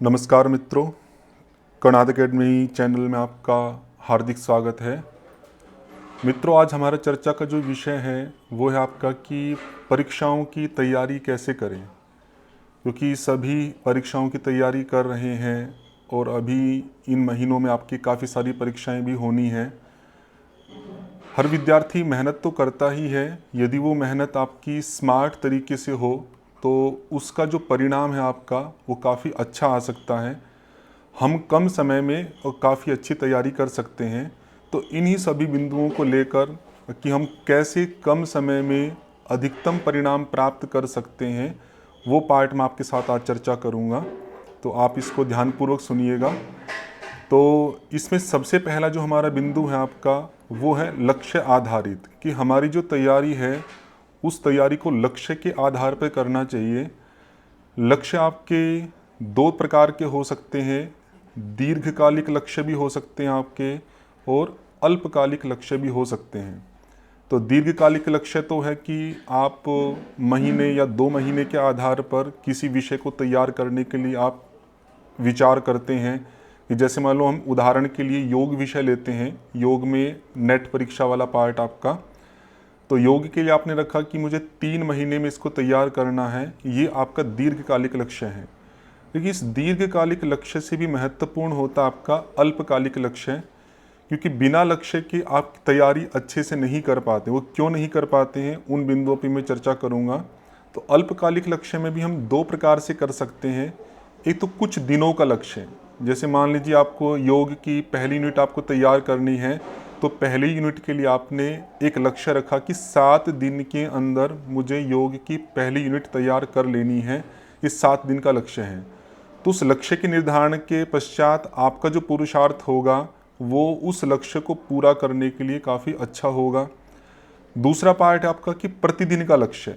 नमस्कार मित्रों, Kanada academy channel में आपका हार्दिक स्वागत है। मित्रों, आज हमारा चर्चा का जो विषय है वो है आपका कि परीक्षाओं की तैयारी कैसे करें, क्योंकि सभी परीक्षाओं की तैयारी कर रहे हैं और अभी इन महीनों में आपकी काफ़ी सारी परीक्षाएं भी होनी हैं। हर विद्यार्थी मेहनत तो करता ही है, यदि वो मेहनत आपकी स्मार्ट तरीके से हो तो उसका जो परिणाम है आपका वो काफ़ी अच्छा आ सकता है। हम कम समय में और काफ़ी अच्छी तैयारी कर सकते हैं। तो इन्हीं सभी बिंदुओं को लेकर कि हम कैसे कम समय में अधिकतम परिणाम प्राप्त कर सकते हैं, वो पार्ट मैं आपके साथ आज चर्चा करूँगा। तो आप इसको ध्यानपूर्वक सुनिएगा। तो इसमें सबसे पहला जो हमारा बिंदु है आपका वो है लक्ष्य आधारित, कि हमारी जो तैयारी है उस तैयारी को लक्ष्य के आधार पर करना चाहिए। लक्ष्य आपके दो प्रकार के हो सकते हैं, दीर्घकालिक लक्ष्य भी हो सकते हैं आपके और अल्पकालिक लक्ष्य भी हो सकते हैं। तो दीर्घकालिक लक्ष्य तो है कि आप महीने या 2 महीने के आधार पर किसी विषय को तैयार करने के लिए आप विचार करते हैं। कि जैसे मान लो हम उदाहरण के लिए योग विषय लेते हैं, योग में नेट परीक्षा वाला पार्ट आपका, तो योग के लिए आपने रखा कि मुझे 3 महीने में इसको तैयार करना है, ये आपका दीर्घकालिक लक्ष्य है। लेकिन इस दीर्घकालिक लक्ष्य से भी महत्वपूर्ण होता आपका अल्पकालिक लक्ष्य, क्योंकि बिना लक्ष्य के आप तैयारी अच्छे से नहीं कर पाते। वो क्यों नहीं कर पाते हैं, उन बिंदुओं पर मैं चर्चा करूँगा। तो अल्पकालिक लक्ष्य में भी हम 2 प्रकार से कर सकते हैं। एक तो कुछ दिनों का लक्ष्य, जैसे मान लीजिए आपको योग की पहली यूनिट आपको तैयार करनी है, तो पहली यूनिट के लिए आपने एक लक्ष्य रखा कि 7 दिन के अंदर मुझे योग की पहली यूनिट तैयार कर लेनी है। ये 7 दिन का लक्ष्य है। तो उस लक्ष्य के निर्धारण के पश्चात आपका जो पुरुषार्थ होगा वो उस लक्ष्य को पूरा करने के लिए काफ़ी अच्छा होगा। दूसरा पार्ट है आपका कि प्रतिदिन का लक्ष्य,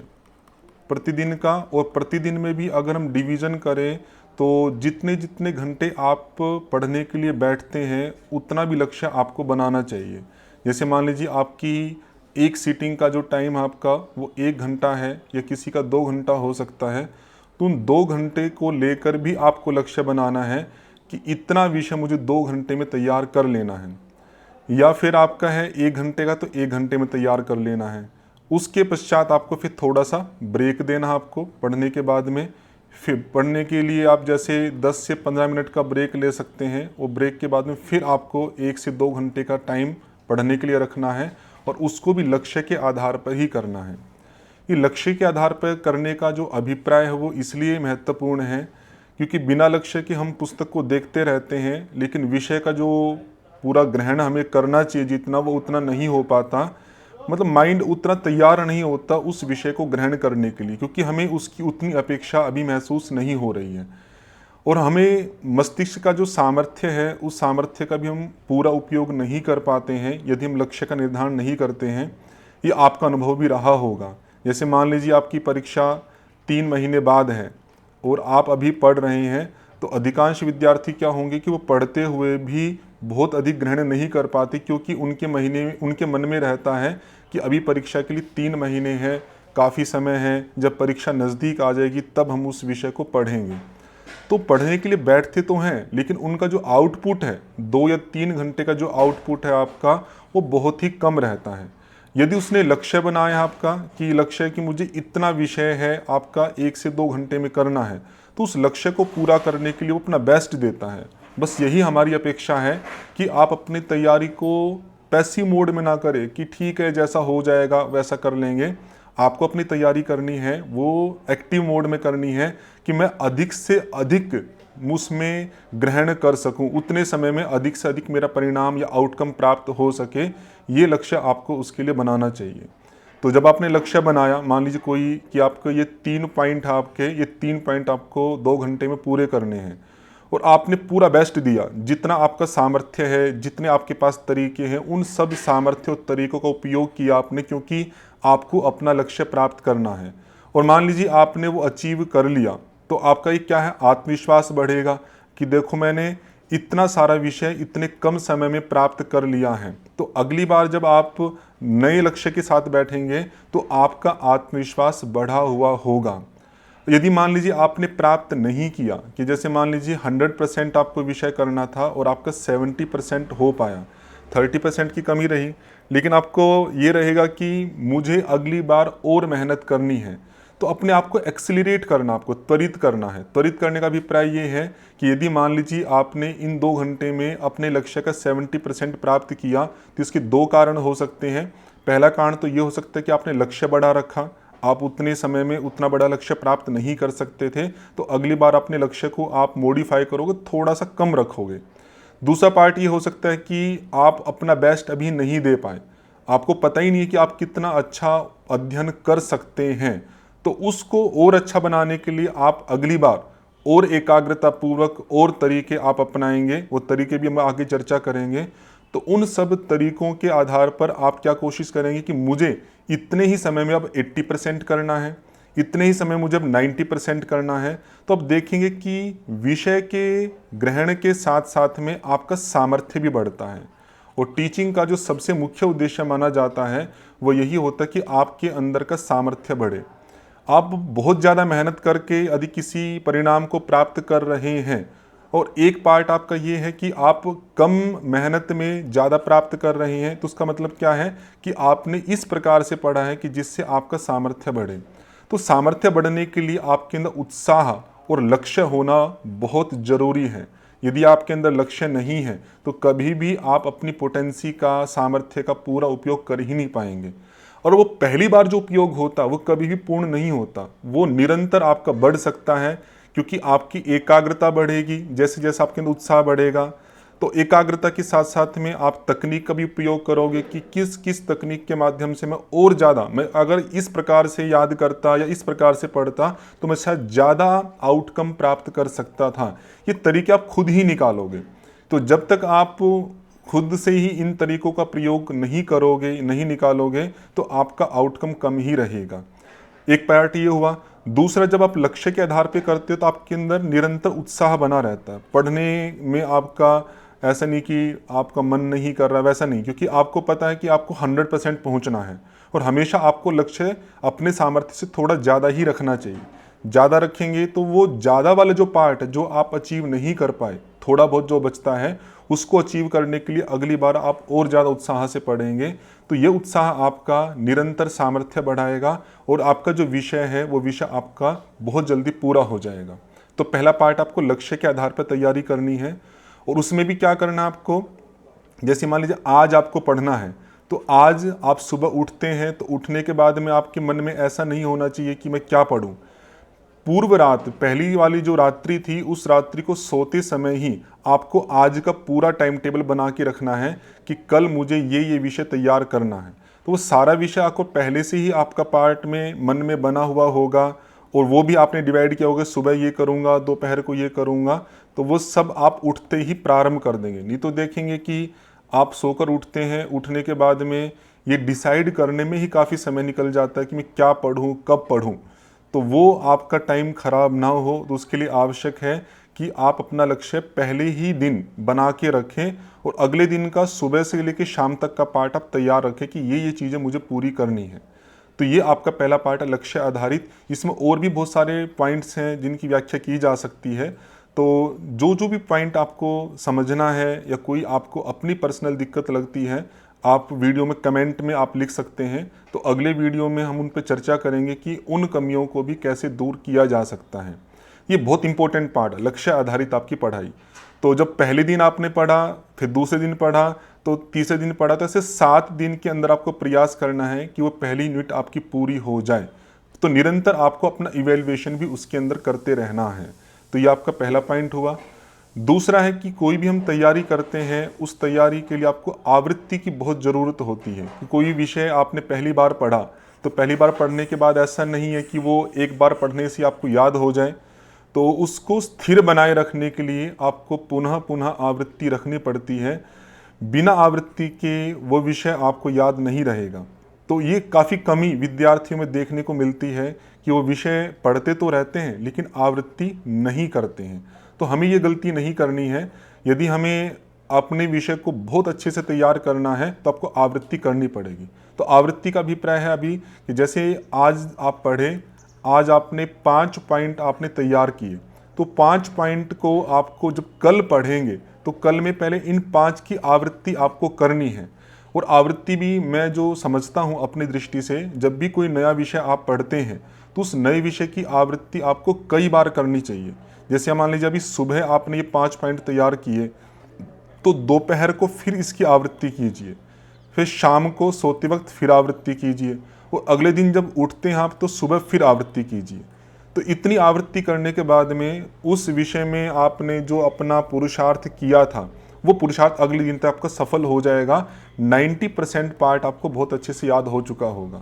प्रतिदिन का, और प्रतिदिन में भी अगर हम डिवीज़न करें तो जितने जितने घंटे आप पढ़ने के लिए बैठते हैं उतना भी लक्ष्य आपको बनाना चाहिए। जैसे मान लीजिए आपकी एक सीटिंग का जो टाइम आपका वो 1 घंटा है या किसी का 2 घंटा हो सकता है, तो उन 2 घंटे को लेकर भी आपको लक्ष्य बनाना है कि इतना विषय मुझे 2 घंटे में तैयार कर लेना है। या फिर आपका है 1 घंटे का, तो 1 घंटे में तैयार कर लेना है। उसके पश्चात आपको फिर थोड़ा सा ब्रेक देना है आपको पढ़ने के बाद में। फिर पढ़ने के लिए आप जैसे 10 से 15 मिनट का ब्रेक ले सकते हैं, और ब्रेक के बाद में फिर आपको 1 से 2 घंटे का टाइम पढ़ने के लिए रखना है, और उसको भी लक्ष्य के आधार पर ही करना है। ये लक्ष्य के आधार पर करने का जो अभिप्राय है वो इसलिए महत्वपूर्ण है क्योंकि बिना लक्ष्य के हम पुस्तक को देखते रहते हैं, लेकिन विषय का जो पूरा ग्रहण हमें करना चाहिए जितना, वो उतना नहीं हो पाता। मतलब माइंड उतना तैयार नहीं होता उस विषय को ग्रहण करने के लिए, क्योंकि हमें उसकी उतनी अपेक्षा अभी महसूस नहीं हो रही है। और हमें मस्तिष्क का जो सामर्थ्य है उस सामर्थ्य का भी हम पूरा उपयोग नहीं कर पाते हैं यदि हम लक्ष्य का निर्धारण नहीं करते हैं। ये आपका अनुभव भी रहा होगा। जैसे मान लीजिए आपकी परीक्षा 3 महीने बाद है और आप अभी पढ़ रहे हैं, तो अधिकांश विद्यार्थी क्या होंगे कि वो पढ़ते हुए भी बहुत अधिक ग्रहण नहीं कर पाते, क्योंकि उनके मन में रहता है कि अभी परीक्षा के लिए 3 महीने हैं, काफ़ी समय है, जब परीक्षा नज़दीक आ जाएगी तब हम उस विषय को पढ़ेंगे। तो पढ़ने के लिए बैठते तो हैं, लेकिन उनका जो आउटपुट है 2 या 3 घंटे का जो आउटपुट है आपका, वो बहुत ही कम रहता है। यदि उसने लक्ष्य बनाया आपका कि लक्ष्य है कि मुझे इतना विषय है आपका 1 से 2 घंटे में करना है, तो उस लक्ष्य को पूरा करने के लिए वो अपना बेस्ट देता है। बस यही हमारी अपेक्षा है कि आप अपनी तैयारी को पैसिव मोड में ना करें कि ठीक है जैसा हो जाएगा वैसा कर लेंगे। आपको अपनी तैयारी करनी है वो एक्टिव मोड में करनी है कि मैं अधिक से अधिक उसमें ग्रहण कर सकूं, उतने समय में अधिक से अधिक मेरा परिणाम या आउटकम प्राप्त हो सके। ये लक्ष्य आपको उसके लिए बनाना चाहिए। तो जब आपने लक्ष्य बनाया, मान लीजिए कोई कि आपको ये 3 पॉइंट है आपके, ये 3 पॉइंट आपको 2 घंटे में पूरे करने हैं, और आपने पूरा बेस्ट दिया, जितना आपका सामर्थ्य है, जितने आपके पास तरीके हैं, उन सब सामर्थ्य और तरीकों का उपयोग किया आपने, क्योंकि आपको अपना लक्ष्य प्राप्त करना है। और मान लीजिए आपने वो अचीव कर लिया, तो आपका ये क्या है, आत्मविश्वास बढ़ेगा कि देखो मैंने इतना सारा विषय इतने कम समय में प्राप्त कर लिया है। तो अगली बार जब आप नए लक्ष्य के साथ बैठेंगे तो आपका आत्मविश्वास बढ़ा हुआ होगा। यदि मान लीजिए आपने प्राप्त नहीं किया, कि जैसे मान लीजिए 100% आपको विषय करना था और आपका 70% हो पाया, 30% की कमी रही, लेकिन आपको ये रहेगा कि मुझे अगली बार और मेहनत करनी है, तो अपने आप को एक्सीलरेट करना, आपको त्वरित करना है। त्वरित करने का अभिप्राय ये है कि यदि मान लीजिए आपने इन 2 घंटे में अपने लक्ष्य का 70% प्राप्त किया, तो इसके 2 कारण हो सकते हैं। पहला कारण तो ये हो सकता है कि आपने लक्ष्य बढ़ा रखा, आप उतने समय में उतना बड़ा लक्ष्य प्राप्त नहीं कर सकते थे, तो अगली बार अपने लक्ष्य को आप मॉडिफाई करोगे, थोड़ा सा कम रखोगे। दूसरा पार्ट ये हो सकता है कि आप अपना बेस्ट अभी नहीं दे पाए, आपको पता ही नहीं है कि आप कितना अच्छा अध्ययन कर सकते हैं, तो उसको और अच्छा बनाने के लिए आप अगली बार और एकाग्रता पूर्वक और तरीके आप अपनाएंगे, वो तरीके भी हम आगे चर्चा करेंगे। तो उन सब तरीकों के आधार पर आप क्या कोशिश करेंगे कि मुझे इतने ही समय में अब 80% करना है, इतने ही समय मुझे अब 90% करना है। तो अब देखेंगे कि विषय के ग्रहण के साथ साथ में आपका सामर्थ्य भी बढ़ता है। और टीचिंग का जो सबसे मुख्य उद्देश्य माना जाता है वो यही होता है कि आपके अंदर का सामर्थ्य बढ़े। आप बहुत ज़्यादा मेहनत करके यदि किसी परिणाम को प्राप्त कर रहे हैं, और एक पार्ट आपका ये है कि आप कम मेहनत में ज़्यादा प्राप्त कर रहे हैं, तो उसका मतलब क्या है कि आपने इस प्रकार से पढ़ा है कि जिससे आपका सामर्थ्य बढ़े। तो सामर्थ्य बढ़ने के लिए आपके अंदर उत्साह और लक्ष्य होना बहुत ज़रूरी है। यदि आपके अंदर लक्ष्य नहीं है तो कभी भी आप अपनी पोटेंसी का, सामर्थ्य का पूरा उपयोग कर ही नहीं पाएंगे। और वो पहली बार जो उपयोग होता वो कभी भी पूर्ण नहीं होता, वो निरंतर आपका बढ़ सकता है, क्योंकि आपकी एकाग्रता बढ़ेगी। जैसे जैसे आपके अंदर उत्साह बढ़ेगा, तो एकाग्रता के साथ साथ में आप तकनीक का भी उपयोग करोगे कि किस किस तकनीक के माध्यम से मैं और ज़्यादा, मैं अगर इस प्रकार से याद करता या इस प्रकार से पढ़ता तो मैं शायद ज़्यादा आउटकम प्राप्त कर सकता था। ये तरीके आप खुद ही निकालोगे। तो जब तक आप खुद से ही इन तरीकों का प्रयोग नहीं करोगे, नहीं निकालोगे, तो आपका आउटकम कम ही रहेगा। एक पार्ट ये हुआ। दूसरा, जब आप लक्ष्य के आधार पे करते हो तो आपके अंदर निरंतर उत्साह बना रहता है। पढ़ने में आपका ऐसा नहीं कि आपका मन नहीं कर रहा, वैसा नहीं, क्योंकि आपको पता है कि आपको 100% पहुंचना है, और हमेशा आपको लक्ष्य अपने सामर्थ्य से थोड़ा ज़्यादा ही रखना चाहिए। ज़्यादा रखेंगे तो वो ज़्यादा वाला जो पार्ट है जो आप अचीव नहीं कर पाए, थोड़ा बहुत जो बचता है, उसको अचीव करने के लिए अगली बार आप और ज़्यादा उत्साह से पढ़ेंगे। तो ये उत्साह आपका निरंतर सामर्थ्य बढ़ाएगा, और आपका जो विषय है वो विषय आपका बहुत जल्दी पूरा हो जाएगा। तो पहला पार्ट आपको लक्ष्य के आधार पर तैयारी करनी है। और उसमें भी क्या करना है आपको, जैसे मान लीजिए आज आपको पढ़ना है, तो आज आप सुबह उठते हैं, तो उठने के बाद में आपके मन में ऐसा नहीं होना चाहिए कि मैं क्या पढूं। पूर्व रात, पहली वाली जो रात्रि थी, उस रात्रि को सोते समय ही आपको आज का पूरा टाइम टेबल बना के रखना है कि कल मुझे ये विषय तैयार करना है। तो वो सारा विषय आपको पहले से ही आपका पार्ट में मन में बना हुआ होगा, और वो भी आपने डिवाइड किया होगा, सुबह ये करूँगा, दोपहर को ये करूँगा। तो वो सब आप उठते ही प्रारंभ कर देंगे। नहीं तो देखेंगे कि आप सोकर उठते हैं, उठने के बाद में ये डिसाइड करने में ही काफ़ी समय निकल जाता है कि मैं क्या पढूं, कब पढूं। तो वो आपका टाइम खराब ना हो, तो उसके लिए आवश्यक है कि आप अपना लक्ष्य पहले ही दिन बना के रखें, और अगले दिन का सुबह से लेकर शाम तक का पार्ट आप तैयार रखें कि ये चीज़ें मुझे पूरी करनी है। तो ये आपका पहला पार्ट है, लक्ष्य आधारित। इसमें और भी बहुत सारे पॉइंट्स हैं जिनकी व्याख्या की जा सकती है। तो जो भी पॉइंट आपको समझना है या कोई आपको अपनी पर्सनल दिक्कत लगती है, आप वीडियो में कमेंट में आप लिख सकते हैं। तो अगले वीडियो में हम उन पर चर्चा करेंगे कि उन कमियों को भी कैसे दूर किया जा सकता है। ये बहुत इंपॉर्टेंट पार्ट है, लक्ष्य आधारित आपकी पढ़ाई। तो जब पहले दिन आपने पढ़ा, फिर दूसरे दिन पढ़ा, तो तीसरे दिन पढ़ा, तो ऐसे 7 दिन के अंदर आपको प्रयास करना है कि वो पहली यूनिट आपकी पूरी हो जाए। तो निरंतर आपको अपना इवेल्युएशन भी उसके अंदर करते रहना है। तो ये आपका पहला पॉइंट हुआ। दूसरा है कि कोई भी हम तैयारी करते हैं, उस तैयारी के लिए आपको आवृत्ति की बहुत ज़रूरत होती है। कि कोई विषय आपने पहली बार पढ़ा, तो पहली बार पढ़ने के बाद ऐसा नहीं है कि वो एक बार पढ़ने से आपको याद हो जाए। तो उसको स्थिर बनाए रखने के लिए आपको पुनः पुनः आवृत्ति रखनी पड़ती है। बिना आवृत्ति के वो विषय आपको याद नहीं रहेगा। तो ये काफ़ी कमी विद्यार्थियों में देखने को मिलती है कि वो विषय पढ़ते तो रहते हैं लेकिन आवृत्ति नहीं करते हैं। तो हमें ये गलती नहीं करनी है। यदि हमें अपने विषय को बहुत अच्छे से तैयार करना है तो आपको आवृत्ति करनी पड़ेगी। तो आवृत्ति का अभिप्राय है अभी कि जैसे आज आप पढ़े, आज आपने 5 पॉइंट आपने तैयार किए, तो 5 पॉइंट को आपको जब कल पढ़ेंगे तो कल में पहले इन 5 की आवृत्ति आपको करनी है। और आवृत्ति भी मैं जो समझता हूँ अपनी दृष्टि से, जब भी कोई नया विषय आप पढ़ते हैं तो उस नए विषय की आवृत्ति आपको कई बार करनी चाहिए। जैसे मान लीजिए अभी सुबह आपने ये 5 पॉइंट तैयार किए, तो दोपहर को फिर इसकी आवृत्ति कीजिए, फिर शाम को सोते वक्त फिर आवृत्ति कीजिए, और अगले दिन जब उठते हैं आप तो सुबह फिर आवृत्ति कीजिए। तो इतनी आवृत्ति करने के बाद में उस विषय में आपने जो अपना पुरुषार्थ किया था वो पुरुषार्थ अगले दिन तक आपका सफल हो जाएगा। 90% पार्ट आपको बहुत अच्छे से याद हो चुका होगा।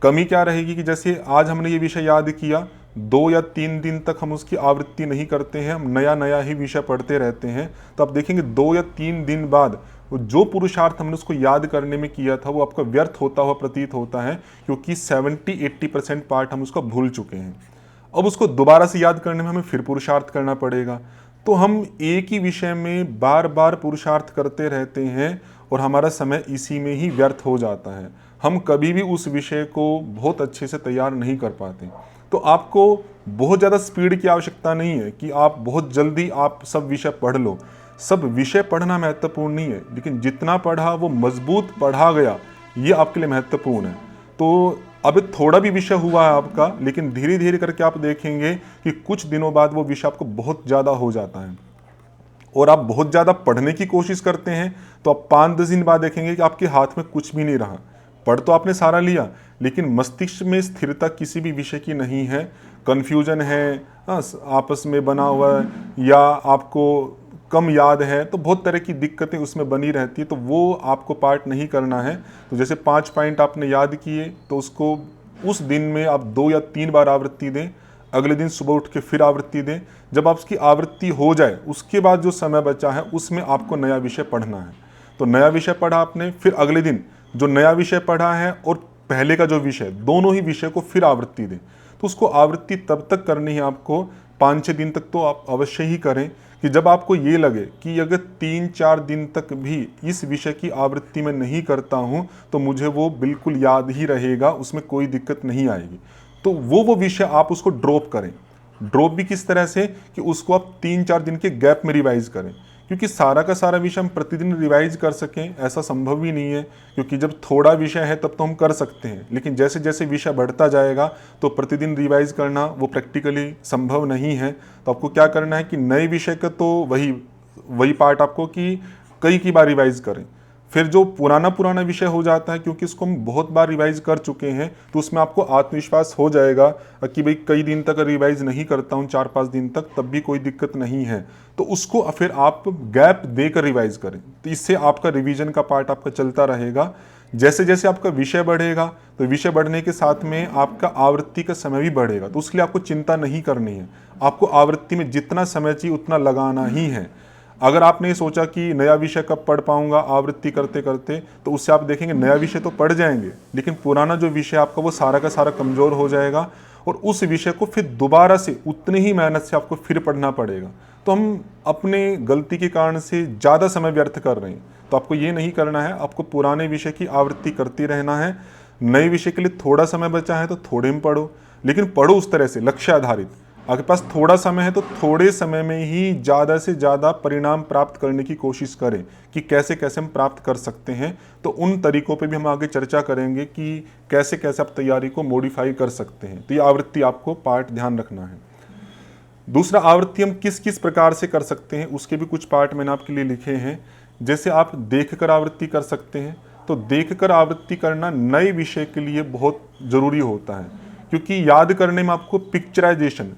कमी क्या रहेगी कि जैसे आज हमने ये विषय याद किया, 2 या 3 दिन तक हम उसकी आवृत्ति नहीं करते हैं, हम नया नया ही विषय पढ़ते रहते हैं, तो आप देखेंगे 2 या 3 दिन बाद वो जो पुरुषार्थ हमने उसको याद करने में किया था वो आपका व्यर्थ होता हुआ प्रतीत होता है, क्योंकि 70-80% पार्ट हम उसका भूल चुके हैं। अब उसको दोबारा से याद करने में हमें फिर पुरुषार्थ करना पड़ेगा। तो हम एक ही विषय में बार बार पुरुषार्थ करते रहते हैं और हमारा समय इसी में ही व्यर्थ हो जाता है। हम कभी भी उस विषय को बहुत अच्छे से तैयार नहीं कर पाते। तो आपको बहुत ज़्यादा स्पीड की आवश्यकता नहीं है कि आप बहुत जल्दी आप सब विषय पढ़ लो। सब विषय पढ़ना महत्वपूर्ण नहीं है, लेकिन जितना पढ़ा वो मजबूत पढ़ा गया ये आपके लिए महत्वपूर्ण है। तो अब थोड़ा भी विषय हुआ है आपका, लेकिन धीरे धीरे करके आप देखेंगे कि कुछ दिनों बाद वो विषय आपको बहुत ज़्यादा हो जाता है और आप बहुत ज़्यादा पढ़ने की कोशिश करते हैं, तो आप 5-10 दिन बाद देखेंगे कि आपके हाथ में कुछ भी नहीं रहा। पढ़ तो आपने सारा लिया, लेकिन मस्तिष्क में स्थिरता किसी भी विषय की नहीं है, कन्फ्यूजन है, आपस में बना हुआ है, या आपको कम याद है, तो बहुत तरह की दिक्कतें उसमें बनी रहती है। तो वो आपको पार्ट नहीं करना है। तो जैसे 5 पॉइंट आपने याद किए तो उसको उस दिन में आप 2 या 3 बार आवृत्ति दें, अगले दिन सुबह उठ के फिर आवृत्ति दें। जब आपकी आवृत्ति हो जाए उसके बाद जो समय बचा है उसमें आपको नया विषय पढ़ना है। तो नया विषय पढ़ा आपने, फिर अगले दिन जो नया विषय पढ़ा है और पहले का जो विषय, दोनों ही विषय को फिर आवृत्ति दें। तो उसको आवृत्ति तब तक करनी है आपको, 5-6 दिन तक तो आप अवश्य ही करें, कि जब आपको ये लगे कि अगर 3-4 दिन तक भी इस विषय की आवृत्ति में नहीं करता हूँ तो मुझे वो बिल्कुल याद ही रहेगा, उसमें कोई दिक्कत नहीं आएगी, तो वो विषय आप उसको ड्रॉप करें। ड्रॉप भी किस तरह से कि उसको आप 3-4 दिन के गैप में रिवाइज करें, क्योंकि सारा का सारा विषय हम प्रतिदिन रिवाइज कर सकें ऐसा संभव ही नहीं है। क्योंकि जब थोड़ा विषय है तब तो हम कर सकते हैं, लेकिन जैसे जैसे विषय बढ़ता जाएगा तो प्रतिदिन रिवाइज करना वो प्रैक्टिकली संभव नहीं है। तो आपको क्या करना है कि नए विषय का तो वही पार्ट आपको कि कई बार रिवाइज करें। फिर जो पुराना विषय हो जाता है, क्योंकि इसको हम बहुत बार रिवाइज कर चुके हैं, तो उसमें आपको आत्मविश्वास हो जाएगा कि भाई कई दिन तक रिवाइज नहीं करता हूँ, 4-5 दिन तक, तब भी कोई दिक्कत नहीं है। तो उसको फिर आप गैप देकर रिवाइज करें, तो इससे आपका रिवीजन का पार्ट आपका चलता रहेगा। जैसे जैसे आपका विषय बढ़ेगा तो विषय बढ़ने के साथ में आपका आवृत्ति का समय भी बढ़ेगा, तो उसके लिए आपको चिंता नहीं करनी है। आपको आवृत्ति में जितना समय चाहिए उतना लगाना ही है। अगर आपने सोचा कि नया विषय कब पढ़ पाऊंगा आवृत्ति करते करते, तो उससे आप देखेंगे नया विषय तो पढ़ जाएंगे, लेकिन पुराना जो विषय आपका वो सारा का सारा कमज़ोर हो जाएगा और उस विषय को फिर दोबारा से उतनी ही मेहनत से आपको फिर पढ़ना पड़ेगा। तो हम अपने गलती के कारण से ज़्यादा समय व्यर्थ कर रहे हैं। तो आपको ये नहीं करना है, आपको पुराने विषय की आवृत्ति करते रहना है। नए विषय के लिए थोड़ा समय बचा है तो थोड़े में पढ़ो, लेकिन पढ़ो उस तरह से लक्ष्य आधारित। आपके पास थोड़ा समय है तो थोड़े समय में ही ज़्यादा से ज़्यादा परिणाम प्राप्त करने की कोशिश करें कि कैसे कैसे हम प्राप्त कर सकते हैं। तो उन तरीकों पे भी हम आगे चर्चा करेंगे कि कैसे कैसे आप तैयारी को मॉडिफाई कर सकते हैं। तो ये आवृत्ति आपको पार्ट ध्यान रखना है। दूसरा, आवृत्ति हम किस किस प्रकार से कर सकते हैं उसके भी कुछ पार्ट मैंने आपके लिए लिखे हैं। जैसे आप देख कर आवृत्ति कर सकते हैं, तो देख कर आवृत्ति करना नए विषय के लिए बहुत ज़रूरी होता है, क्योंकि याद करने में आपको पिक्चराइजेशन,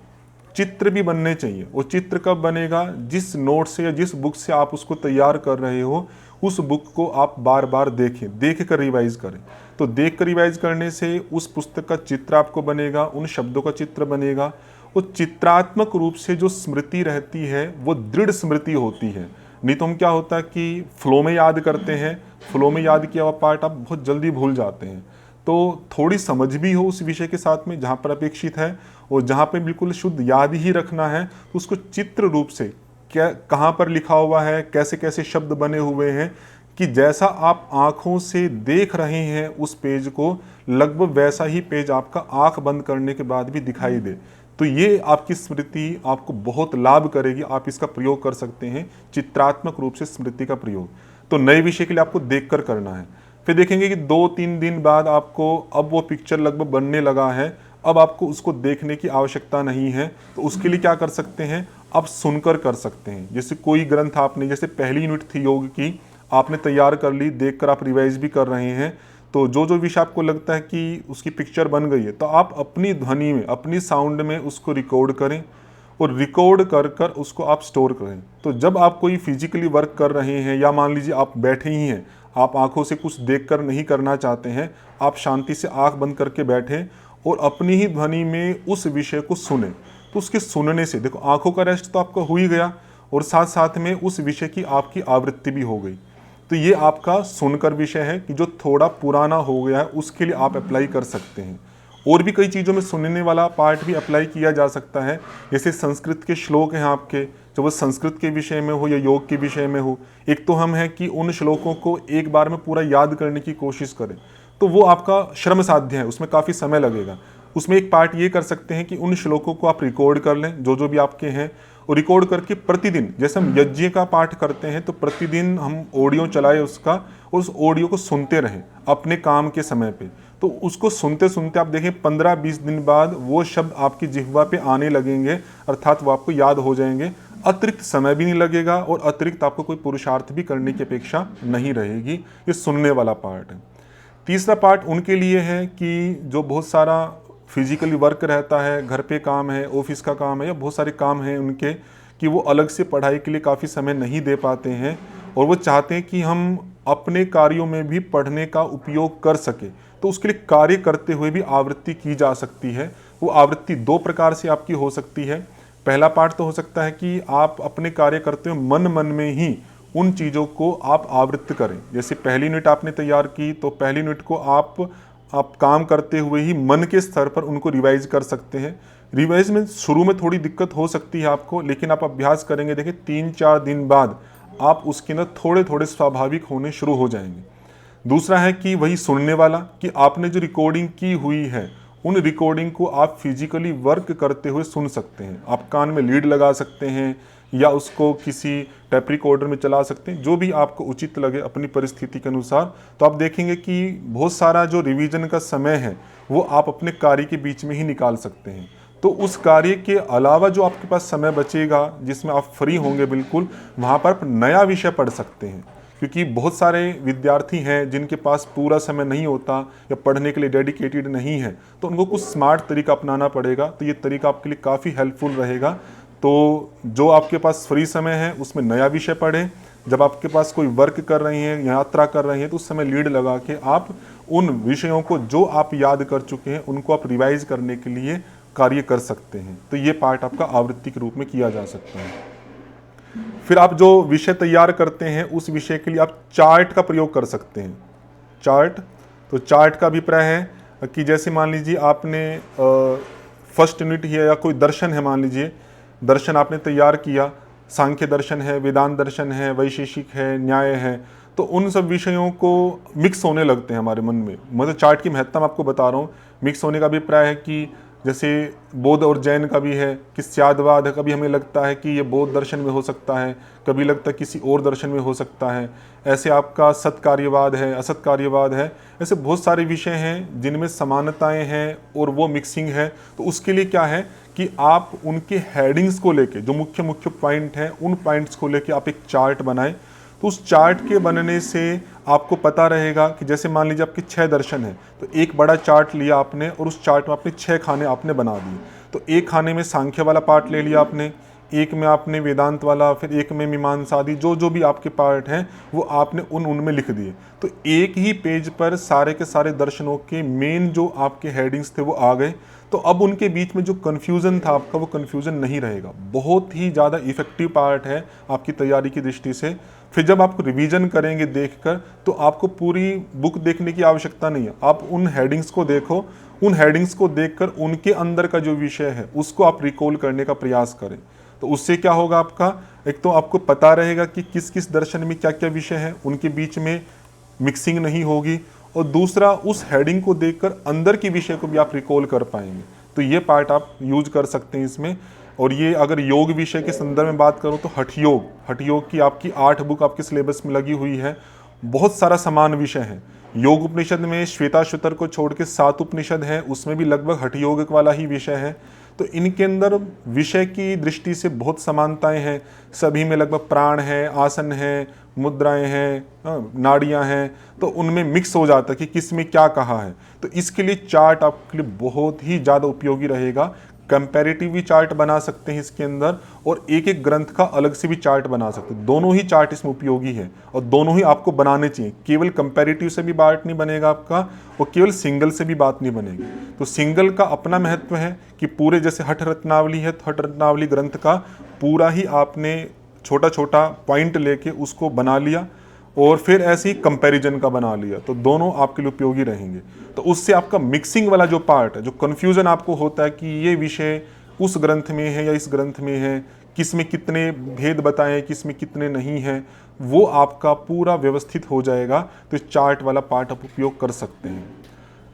चित्र भी बनने चाहिए। वो चित्र कब बनेगा, जिस नोट से या जिस बुक से आप उसको तैयार कर रहे हो उस बुक को आप बार बार देखें, देख कर रिवाइज करें। तो देख कर रिवाइज करने से उस पुस्तक का चित्र आपको बनेगा, उन शब्दों का चित्र बनेगा। वो चित्रात्मक रूप से जो स्मृति रहती है वो दृढ़ स्मृति होती है। नहीं तो हम क्या होता है कि फ्लो में याद करते हैं, फ्लो में याद किया हुआ पार्ट आप बहुत जल्दी भूल जाते हैं। तो थोड़ी समझ भी हो उस विषय के साथ में जहाँ पर अपेक्षित है, और जहाँ पे बिल्कुल शुद्ध याद ही रखना है तो उसको चित्र रूप से क्या कहाँ पर लिखा हुआ है, कैसे कैसे शब्द बने हुए हैं, कि जैसा आप आँखों से देख रहे हैं उस पेज को, लगभग वैसा ही पेज आपका आँख बंद करने के बाद भी दिखाई दे। तो ये आपकी स्मृति आपको बहुत लाभ करेगी। आप इसका प्रयोग कर सकते हैं, चित्रात्मक रूप से स्मृति का प्रयोग। तो नए विषय के लिए आपको देखकर करना है। फिर देखेंगे कि 2-3 दिन बाद आपको अब वो पिक्चर लगभग बनने लगा है, अब आपको उसको देखने की आवश्यकता नहीं है। तो उसके लिए क्या कर सकते हैं, आप सुनकर कर सकते हैं। जैसे कोई ग्रंथ आपने, जैसे पहली यूनिट थी योग की, आपने तैयार कर ली, देखकर आप रिवाइज भी कर रहे हैं, तो जो जो विषय आपको लगता है कि उसकी पिक्चर बन गई है, तो आप अपनी ध्वनि में, अपनी साउंड में उसको रिकॉर्ड करें और रिकॉर्ड कर कर उसको आप स्टोर करें। तो जब आप कोई फिजिकली वर्क कर रहे हैं या मान लीजिए आप बैठे ही हैं, आप आंखों से कुछ देखकर नहीं करना चाहते हैं, आप शांति से आंख बंद करके बैठें और अपनी ही ध्वनि में उस विषय को सुने। तो उसके सुनने से देखो, आंखों का रेस्ट तो आपका हो ही गया और साथ साथ में उस विषय की आपकी आवृत्ति भी हो गई। तो ये आपका सुनकर विषय है कि जो थोड़ा पुराना हो गया है उसके लिए आप अप्लाई कर सकते हैं। और भी कई चीज़ों में सुनने वाला पार्ट भी अप्लाई किया जा सकता है। जैसे संस्कृत के श्लोक हैं आपके, जो वो संस्कृत के विषय में हो या योग के विषय में हो, एक तो हम है कि उन श्लोकों को एक बार में पूरा याद करने की कोशिश करें, तो वो आपका श्रम साध्य है, उसमें काफ़ी समय लगेगा। उसमें एक पार्ट ये कर सकते हैं कि उन श्लोकों को आप रिकॉर्ड कर लें, जो जो भी आपके हैं, और रिकॉर्ड करके प्रतिदिन, जैसे हम यज्ञ का पाठ करते हैं तो प्रतिदिन हम ऑडियो चलाए उसका, और उस ऑडियो को सुनते रहें अपने काम के समय पे। तो उसको सुनते सुनते आप देखें 15-20 दिन बाद वो शब्द आपकी जिह्वा पे आने लगेंगे, अर्थात वो आपको याद हो जाएंगे। अतिरिक्त समय भी नहीं लगेगा और अतिरिक्त आपको कोई पुरुषार्थ भी करने की अपेक्षा नहीं रहेगी। ये सुनने वाला पार्ट है। तीसरा पार्ट उनके लिए है कि जो बहुत सारा फिजिकली वर्क रहता है, घर पे काम है, ऑफिस का काम है, या बहुत सारे काम हैं उनके, कि वो अलग से पढ़ाई के लिए काफ़ी समय नहीं दे पाते हैं और वो चाहते हैं कि हम अपने कार्यों में भी पढ़ने का उपयोग कर सके। तो उसके लिए कार्य करते हुए भी आवृत्ति की जा सकती है। वो आवृत्ति 2 प्रकार से आपकी हो सकती है। पहला पार्ट तो हो सकता है कि आप अपने कार्य करते हुए मन मन में ही उन चीज़ों को आप आवृत्त करें। जैसे पहली यूनिट आपने तैयार की, तो पहली यूनिट को आप काम करते हुए ही मन के स्तर पर उनको रिवाइज कर सकते हैं। रिवाइज में शुरू में थोड़ी दिक्कत हो सकती है आपको, लेकिन आप अभ्यास करेंगे, देखिए 3-4 दिन बाद आप उसके अंदर थोड़े थोड़े स्वाभाविक होने शुरू हो जाएंगे। दूसरा है कि वही सुनने वाला, कि आपने जो रिकॉर्डिंग की हुई है उन रिकॉर्डिंग को आप फिजिकली वर्क करते हुए सुन सकते हैं। आप कान में लीड लगा सकते हैं या उसको किसी टेप रिकॉर्डर में चला सकते हैं, जो भी आपको उचित लगे अपनी परिस्थिति के अनुसार। तो आप देखेंगे कि बहुत सारा जो रिवीजन का समय है वो आप अपने कार्य के बीच में ही निकाल सकते हैं। तो उस कार्य के अलावा जो आपके पास समय बचेगा, जिसमें आप फ्री होंगे बिल्कुल, वहाँ पर आप नया विषय पढ़ सकते हैं। क्योंकि बहुत सारे विद्यार्थी हैं जिनके पास पूरा समय नहीं होता या पढ़ने के लिए डेडिकेटेड नहीं है, तो उनको कुछ स्मार्ट तरीका अपनाना पड़ेगा। तो ये तरीका आपके लिए काफ़ी हेल्पफुल रहेगा। तो जो आपके पास फ्री समय है उसमें नया विषय पढ़ें। जब आपके पास कोई वर्क कर रही हैं, यात्रा कर रही हैं, तो उस समय लीड लगा के आप उन विषयों को जो आप याद कर चुके हैं उनको आप रिवाइज करने के लिए कार्य कर सकते हैं। तो ये पार्ट आपका आवृत्ति के रूप में किया जा सकता है। फिर आप जो विषय तैयार करते हैं उस विषय के लिए आप चार्ट का प्रयोग कर सकते हैं। चार्ट, तो चार्ट का अभिप्राय है कि जैसे मान लीजिए आपने फर्स्ट यूनिट है या कोई दर्शन है, मान लीजिए दर्शन आपने तैयार किया, सांख्य दर्शन है, वेदांत दर्शन है, वैशेषिक है, न्याय है, तो उन सब विषयों को मिक्स होने लगते हैं हमारे मन में। मतलब चार्ट की महत्ता मैं आपको बता रहा हूँ। मिक्स होने का अभिप्राय है कि जैसे बौद्ध और जैन का भी है कि स्यादवाद है, कभी हमें लगता है कि ये बौद्ध दर्शन में हो सकता है, कभी लगता है किसी और दर्शन में हो सकता है। ऐसे आपका सत्कार्यवाद है, असत्कार्यवाद है, ऐसे बहुत सारे विषय हैं जिनमें समानताएं हैं और वो मिक्सिंग है। तो उसके लिए क्या है कि आप उनके हेडिंग्स को लेके, जो मुख्य मुख्य पॉइंट हैं उन पॉइंट्स को लेके आप एक चार्ट बनाएं। तो उस चार्ट के बनने से आपको पता रहेगा कि जैसे मान लीजिए आपके 6 दर्शन हैं, तो एक बड़ा चार्ट लिया आपने और उस चार्ट में आपने 6 खाने आपने बना दिए। तो एक खाने में सांख्य वाला पार्ट ले लिया आपने, एक में आपने वेदांत वाला, फिर एक में मीमांसा आदि, जो जो भी आपके पार्ट हैं वो आपने उनमें लिख दिए। तो एक ही पेज पर सारे के सारे दर्शनों के मेन जो आपके हेडिंग्स थे वो आ गए। तो अब उनके बीच में जो कन्फ्यूज़न था आपका, वो कन्फ्यूज़न नहीं रहेगा। बहुत ही ज़्यादा इफेक्टिव पार्ट है आपकी तैयारी की दृष्टि से। फिर जब आप रिवीजन करेंगे देखकर, तो आपको पूरी बुक देखने की आवश्यकता नहीं है। आप उन हेडिंग्स को देखो, उन हेडिंग्स को देखकर उनके अंदर का जो विषय है उसको आप रिकॉल करने का प्रयास करें। तो उससे क्या होगा आपका, एक तो आपको पता रहेगा कि किस किस दर्शन में क्या क्या विषय है, उनके बीच में मिक्सिंग नहीं होगी, और दूसरा उस हेडिंग को देखकर अंदर के विषय को भी आप रिकॉल कर पाएंगे। तो ये पार्ट आप यूज कर सकते हैं इसमें। और ये अगर योग विषय के संदर्भ में बात करूँ तो हठ योग की आपकी 8 बुक आपके सिलेबस में लगी हुई है। बहुत सारा समान विषय है। योग उपनिषद में श्वेताश्वतर को छोड़ के 7 उपनिषद है, उसमें भी लगभग हठ योग वाला ही विषय है। तो इनके अंदर विषय की दृष्टि से बहुत समानताएं हैं। सभी में लगभग प्राण है, आसन है, मुद्राएं हैं, नाड़ियां हैं, तो उनमें मिक्स हो जाता है कि किस में क्या कहा है। तो इसके लिए चार्ट आपके लिए बहुत ही ज़्यादा उपयोगी रहेगा। कंपैरेटिव भी चार्ट बना सकते हैं इसके अंदर, और एक एक ग्रंथ का अलग से भी चार्ट बना सकते हैं। दोनों ही चार्ट इसमें उपयोगी है और दोनों ही आपको बनाने चाहिए। केवल कंपैरेटिव से भी बात नहीं बनेगा आपका, और केवल सिंगल से भी बात नहीं बनेगी। तो सिंगल का अपना महत्व है कि पूरे जैसे हठ रत्नावली है, तो हठ रत्नावली ग्रंथ का पूरा ही आपने छोटा छोटा पॉइंट लेके उसको बना लिया, और फिर ऐसे ही कंपैरिजन का बना लिया, तो दोनों आपके लिए उपयोगी रहेंगे। तो उससे आपका मिक्सिंग वाला जो पार्ट है, जो कन्फ्यूजन आपको होता है कि ये विषय उस ग्रंथ में है या इस ग्रंथ में है, किस में कितने भेद बताएं, किस में कितने नहीं हैं, वो आपका पूरा व्यवस्थित हो जाएगा। तो इस चार्ट वाला पार्ट आप उपयोग कर सकते हैं।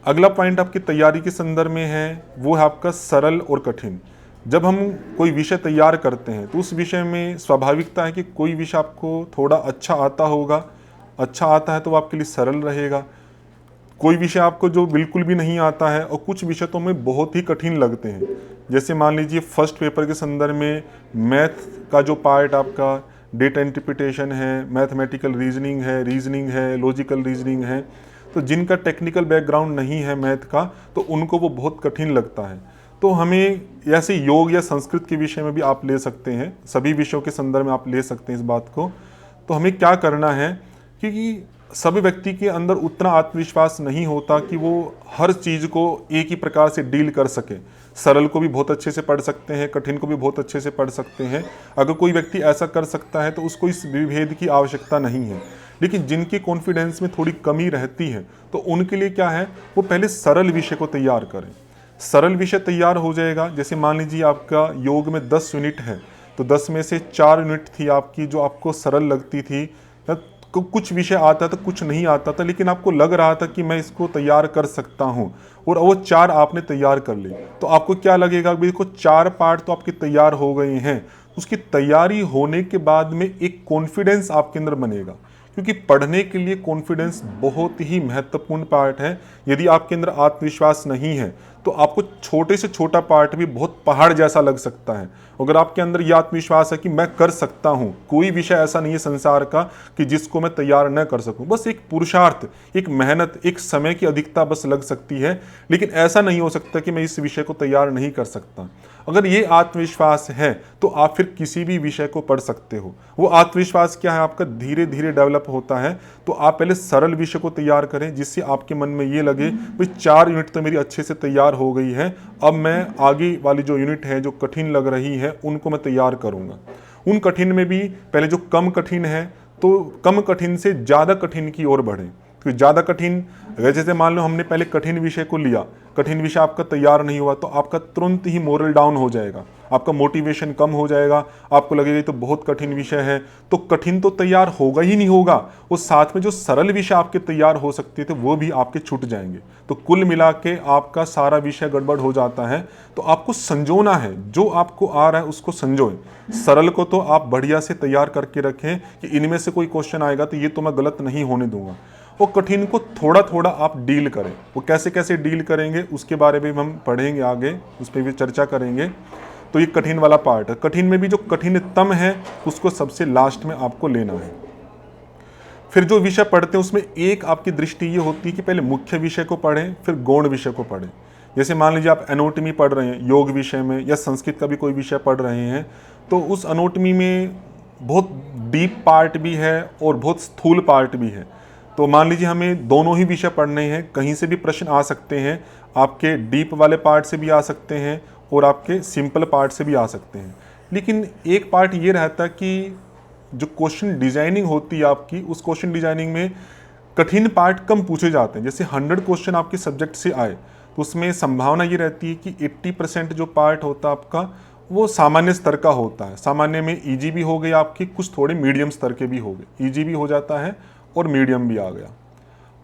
अगला पॉइंट आपकी तैयारी के संदर्भ में है, वो है आपका सरल और कठिन। जब हम कोई विषय तैयार करते हैं तो उस विषय में स्वाभाविकता है कि कोई विषय आपको थोड़ा अच्छा आता होगा, अच्छा आता है तो वो आपके लिए सरल रहेगा। कोई विषय आपको जो बिल्कुल भी नहीं आता है, और कुछ विषय तो हमें बहुत ही कठिन लगते हैं। जैसे मान लीजिए फर्स्ट पेपर के संदर्भ में मैथ का जो पार्ट आपका डेटा इंटरप्रिटेशन है, मैथमेटिकल रीजनिंग है, लॉजिकल रीजनिंग है, तो जिनका टेक्निकल बैकग्राउंड नहीं है मैथ का, तो उनको वो बहुत कठिन लगता है। तो हमें ऐसे योग या संस्कृत के विषय में भी आप ले सकते हैं, सभी विषयों के संदर्भ में आप ले सकते हैं इस बात को। तो हमें क्या करना है, क्योंकि सभी व्यक्ति के अंदर उतना आत्मविश्वास नहीं होता कि वो हर चीज़ को एक ही प्रकार से डील कर सके। सरल को भी बहुत अच्छे से पढ़ सकते हैं, कठिन को भी बहुत अच्छे से पढ़ सकते हैं। अगर कोई व्यक्ति ऐसा कर सकता है तो उसको इस विभेद की आवश्यकता नहीं है। लेकिन जिनकी कॉन्फिडेंस में थोड़ी कमी रहती है, तो उनके लिए क्या है, वो पहले सरल विषय को तैयार करें। सरल विषय तैयार हो जाएगा। जैसे मान लीजिए आपका योग में 10 यूनिट है, तो 10 में से 4 यूनिट थी आपकी जो आपको सरल लगती थी, कुछ विषय आता था, कुछ नहीं आता था, लेकिन आपको लग रहा था कि मैं इसको तैयार कर सकता हूं, और वो 4 आपने तैयार कर ली। तो आपको क्या लगेगा, देखो 4 पार्ट तो आपके तैयार हो गए हैं। उसकी तैयारी होने के बाद में एक कॉन्फिडेंस आपके अंदर बनेगा, क्योंकि पढ़ने के लिए कॉन्फिडेंस बहुत ही महत्वपूर्ण पार्ट है। यदि आपके अंदर आत्मविश्वास नहीं है तो आपको छोटे से छोटा पार्ट भी बहुत पहाड़ जैसा लग सकता है। अगर आपके अंदर यह आत्मविश्वास है कि मैं कर सकता हूँ, कोई विषय ऐसा नहीं है संसार का कि जिसको मैं तैयार न कर सकूँ, बस एक पुरुषार्थ, एक मेहनत, एक समय की अधिकता बस लग सकती है, लेकिन ऐसा नहीं हो सकता कि मैं इस विषय को तैयार नहीं कर सकता। अगर ये आत्मविश्वास है तो आप फिर किसी भी विषय को पढ़ सकते हो। वो आत्मविश्वास क्या है, आपका धीरे धीरे डेवलप होता है। तो आप पहले सरल विषय को तैयार करें, जिससे आपके मन में ये लगे भाई 4 यूनिट तो मेरी अच्छे से तैयार हो गई है, अब मैं आगे वाली जो यूनिट है जो कठिन लग रही है उनको मैं तैयार करूंगा। उन कठिन में भी पहले जो कम कठिन है, तो कम कठिन से ज़्यादा कठिन की ओर बढ़ें। तो ज़्यादा कठिन, अगर जैसे मान लो हमने पहले कठिन विषय को लिया, कठिन विषय आपका तैयार नहीं हुआ, तो आपका तुरंत ही मोरल डाउन हो जाएगा, आपका मोटिवेशन कम हो जाएगा, आपको लगेगा तो बहुत कठिन विषय है, तो कठिन तो तैयार होगा ही नहीं होगा, उस साथ में जो सरल विषय आपके तैयार हो सकते थे वो भी आपके छूट जाएंगे। तो कुल मिला के आपका सारा विषय गड़बड़ हो जाता है। तो आपको संजोना है, जो आपको आ रहा है उसको संजोएं। सरल को तो आप बढ़िया से तैयार करके रखें कि इनमें से कोई क्वेश्चन आएगा तो ये तो मैं गलत नहीं होने दूंगा। और कठिन को थोड़ा थोड़ा आप डील करें। वो कैसे कैसे डील करेंगे उसके बारे में हम पढ़ेंगे आगे, उस पर भी चर्चा करेंगे। तो ये कठिन वाला पार्ट है। कठिन में भी जो कठिनतम है उसको सबसे लास्ट में आपको लेना है। फिर जो विषय पढ़ते हैं उसमें एक आपकी दृष्टि ये होती है कि पहले मुख्य विषय को पढ़ें, फिर गौण विषय को पढ़ें। जैसे मान लीजिए आप एनाटॉमी पढ़ रहे हैं योग विषय में, या संस्कृत का भी कोई विषय पढ़ रहे हैं, तो उस एनाटॉमी में बहुत डीप पार्ट भी है और बहुत स्थूल पार्ट भी है। तो मान लीजिए हमें दोनों ही विषय पढ़ने हैं, कहीं से भी प्रश्न आ सकते हैं, आपके डीप वाले पार्ट से भी आ सकते हैं और आपके सिंपल पार्ट से भी आ सकते हैं। लेकिन एक पार्ट ये रहता है कि जो क्वेश्चन डिजाइनिंग होती है आपकी, उस क्वेश्चन डिजाइनिंग में कठिन पार्ट कम पूछे जाते हैं। जैसे 100 क्वेश्चन आपके सब्जेक्ट से आए तो उसमें संभावना ये रहती है कि 80% जो पार्ट होता है आपका वो सामान्य स्तर का होता है। सामान्य में ईजी भी हो गई आपकी, कुछ थोड़े मीडियम स्तर के भी हो गए, ईजी भी हो जाता है और मीडियम भी आ गया।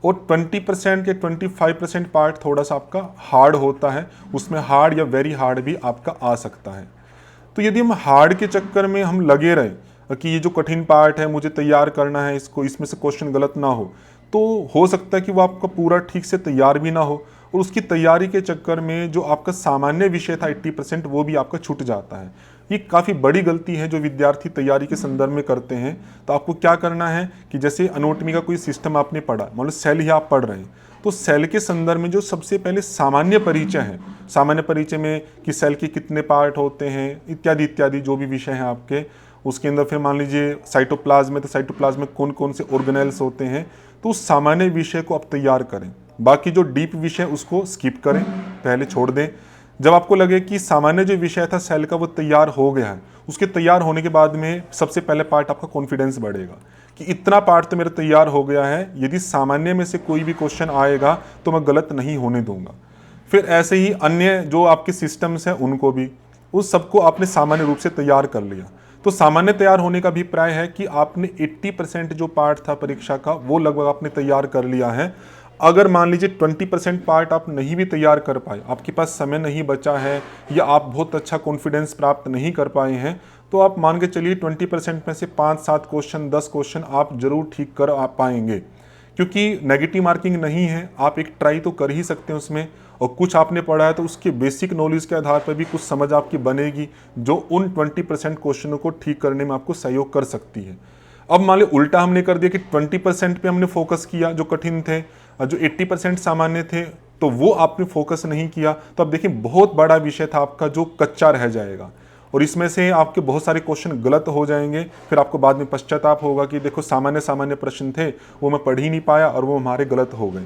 और 20% के 25% पार्ट थोड़ा सा आपका हार्ड होता है, उसमें हार्ड या वेरी हार्ड भी आपका आ सकता है। तो यदि हम हार्ड के चक्कर में हम लगे रहें कि ये जो कठिन पार्ट है मुझे तैयार करना है, इसको इसमें से क्वेश्चन गलत ना हो सकता है कि वो आपका पूरा ठीक से तैयार भी ना हो, और उसकी तैयारी के चक्कर में जो आपका सामान्य विषय था 80% वो भी आपका छूट जाता है। ये काफ़ी बड़ी गलती है जो विद्यार्थी तैयारी के संदर्भ में करते हैं। तो आपको क्या करना है कि जैसे एनाटॉमी का कोई सिस्टम आपने पढ़ा, मान लो सेल ही आप पढ़ रहे हैं, तो सेल के संदर्भ में जो सबसे पहले सामान्य परिचय है, सामान्य परिचय में कि सेल के कितने पार्ट होते हैं इत्यादि इत्यादि जो भी विषय हैं आपके, उसके अंदर फिर मान लीजिए साइटोप्लाज्म है तो साइटोप्लाज्म में कौन कौन से ऑर्गेनेल्स होते हैं, तो उस सामान्य विषय को आप तैयार करें। बाकी जो डीप विषय उसको स्किप करें, पहले छोड़ दें। जब आपको लगे कि सामान्य जो विषय था सेल का वो तैयार हो गया है, उसके तैयार होने के बाद में सबसे पहले पार्ट आपका कॉन्फिडेंस बढ़ेगा कि इतना पार्ट तो मेरा तैयार हो गया है, यदि सामान्य में से कोई भी क्वेश्चन आएगा तो मैं गलत नहीं होने दूंगा। फिर ऐसे ही अन्य जो आपके सिस्टम्स हैं उनको भी, उस सबको आपने सामान्य रूप से तैयार कर लिया। तो सामान्य तैयार होने का अभिप्राय है कि आपने 80% जो पार्ट था परीक्षा का वो लगभग आपने तैयार कर लिया है। अगर मान लीजिए 20% पार्ट आप नहीं भी तैयार कर पाए, आपके पास समय नहीं बचा है या आप बहुत अच्छा कॉन्फिडेंस प्राप्त नहीं कर पाए हैं, तो आप मान के चलिए 20% में से 5-7 क्वेश्चन 10 क्वेश्चन आप जरूर ठीक कर आ पाएंगे, क्योंकि नेगेटिव मार्किंग नहीं है, आप एक ट्राई तो कर ही सकते हैं उसमें। और कुछ आपने पढ़ा है तो उसके बेसिक नॉलेज के आधार पर भी कुछ समझ आपकी बनेगी जो उन 20% क्वेश्चनों को ठीक करने में आपको सहयोग कर सकती है। अब मान लो उल्टा हमने कर दिया कि 20% पे हमने फोकस किया जो कठिन थे, जो 80% सामान्य थे तो वो आपने फोकस नहीं किया, तो अब देखिए बहुत बड़ा विषय था आपका जो कच्चा रह जाएगा और इसमें से आपके बहुत सारे क्वेश्चन गलत हो जाएंगे। फिर आपको बाद में पश्चाताप होगा कि देखो सामान्य सामान्य प्रश्न थे वो मैं पढ़ ही नहीं पाया और वो हमारे गलत हो गए।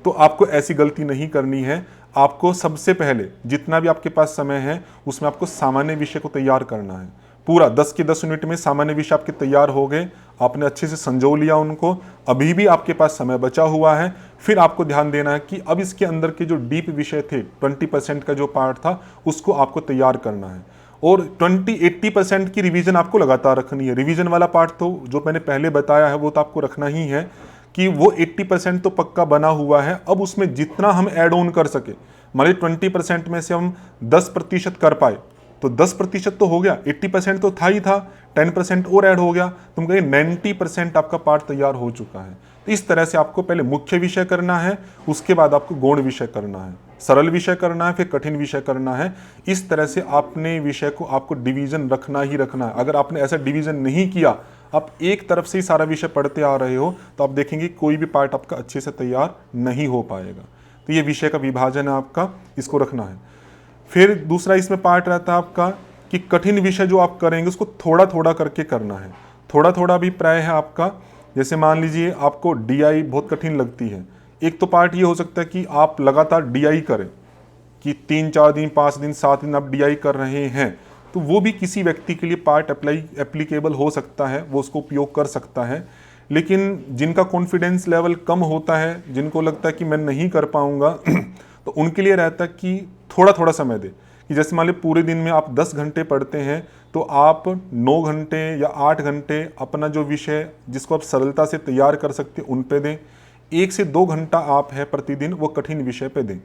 तो आपको ऐसी गलती नहीं करनी है। आपको सबसे पहले जितना भी आपके पास समय है उसमें आपको सामान्य विषय को तैयार करना है। पूरा 10 के 10 मिनट में सामान्य विषय आपके तैयार हो गए, आपने अच्छे से संजो लिया उनको, अभी भी आपके पास समय बचा हुआ है। फिर आपको ध्यान देना है कि अब इसके अंदर के जो डीप विषय थे 20% का जो पार्ट था उसको आपको तैयार करना है। और 80% की रिवीजन आपको लगातार रखनी है। रिवीजन वाला पार्ट तो जो मैंने पहले बताया है वो तो आपको रखना ही है कि वो 80% तो पक्का बना हुआ है। अब उसमें जितना हम ऐड ऑन कर सके, मान लीजिए 20% में से हम 10% कर पाए तो 10% तो हो गया, 80% तो था ही था, 10% और ऐड हो गया, तुम कहिए 90% आपका पार्ट तैयार हो चुका है। तो इस तरह से आपको पहले मुख्य विषय करना है, उसके बाद आपको गौण विषय करना है, सरल विषय करना है, फिर कठिन विषय करना है। इस तरह से आपने विषय को आपको डिवीजन रखना ही रखना है। अगर आपने ऐसा डिवीजन नहीं किया, आप एक तरफ से ही सारा विषय पढ़ते आ रहे हो, तो आप देखेंगे कोई भी पार्ट आपका अच्छे से तैयार नहीं हो पाएगा। तो ये विषय का विभाजन है आपका, इसको रखना है। फिर दूसरा इसमें पार्ट रहता है आपका कि कठिन विषय जो आप करेंगे उसको थोड़ा थोड़ा करके करना है। थोड़ा थोड़ा अभिप्राय है आपका, जैसे मान लीजिए आपको डीआई बहुत कठिन लगती है, एक तो पार्ट ये हो सकता है कि आप लगातार डीआई करें कि 3-4 दिन 5 दिन 7 दिन आप डीआई कर रहे हैं, तो वो भी किसी व्यक्ति के लिए पार्ट एप्लीकेबल हो सकता है, वो उसको उपयोग कर सकता है। लेकिन जिनका कॉन्फिडेंस लेवल कम होता है, जिनको लगता है कि मैं नहीं कर पाऊंगा तो उनके लिए रहता है कि थोड़ा थोड़ा समय दे। कि जैसे मान लीजिए पूरे दिन में आप 10 घंटे पढ़ते हैं तो आप 9 घंटे या 8 घंटे अपना जो विषय जिसको आप सरलता से तैयार कर सकते हैं उन पे दें। 1 से 2 घंटा आप है प्रतिदिन वो कठिन विषय पे दें।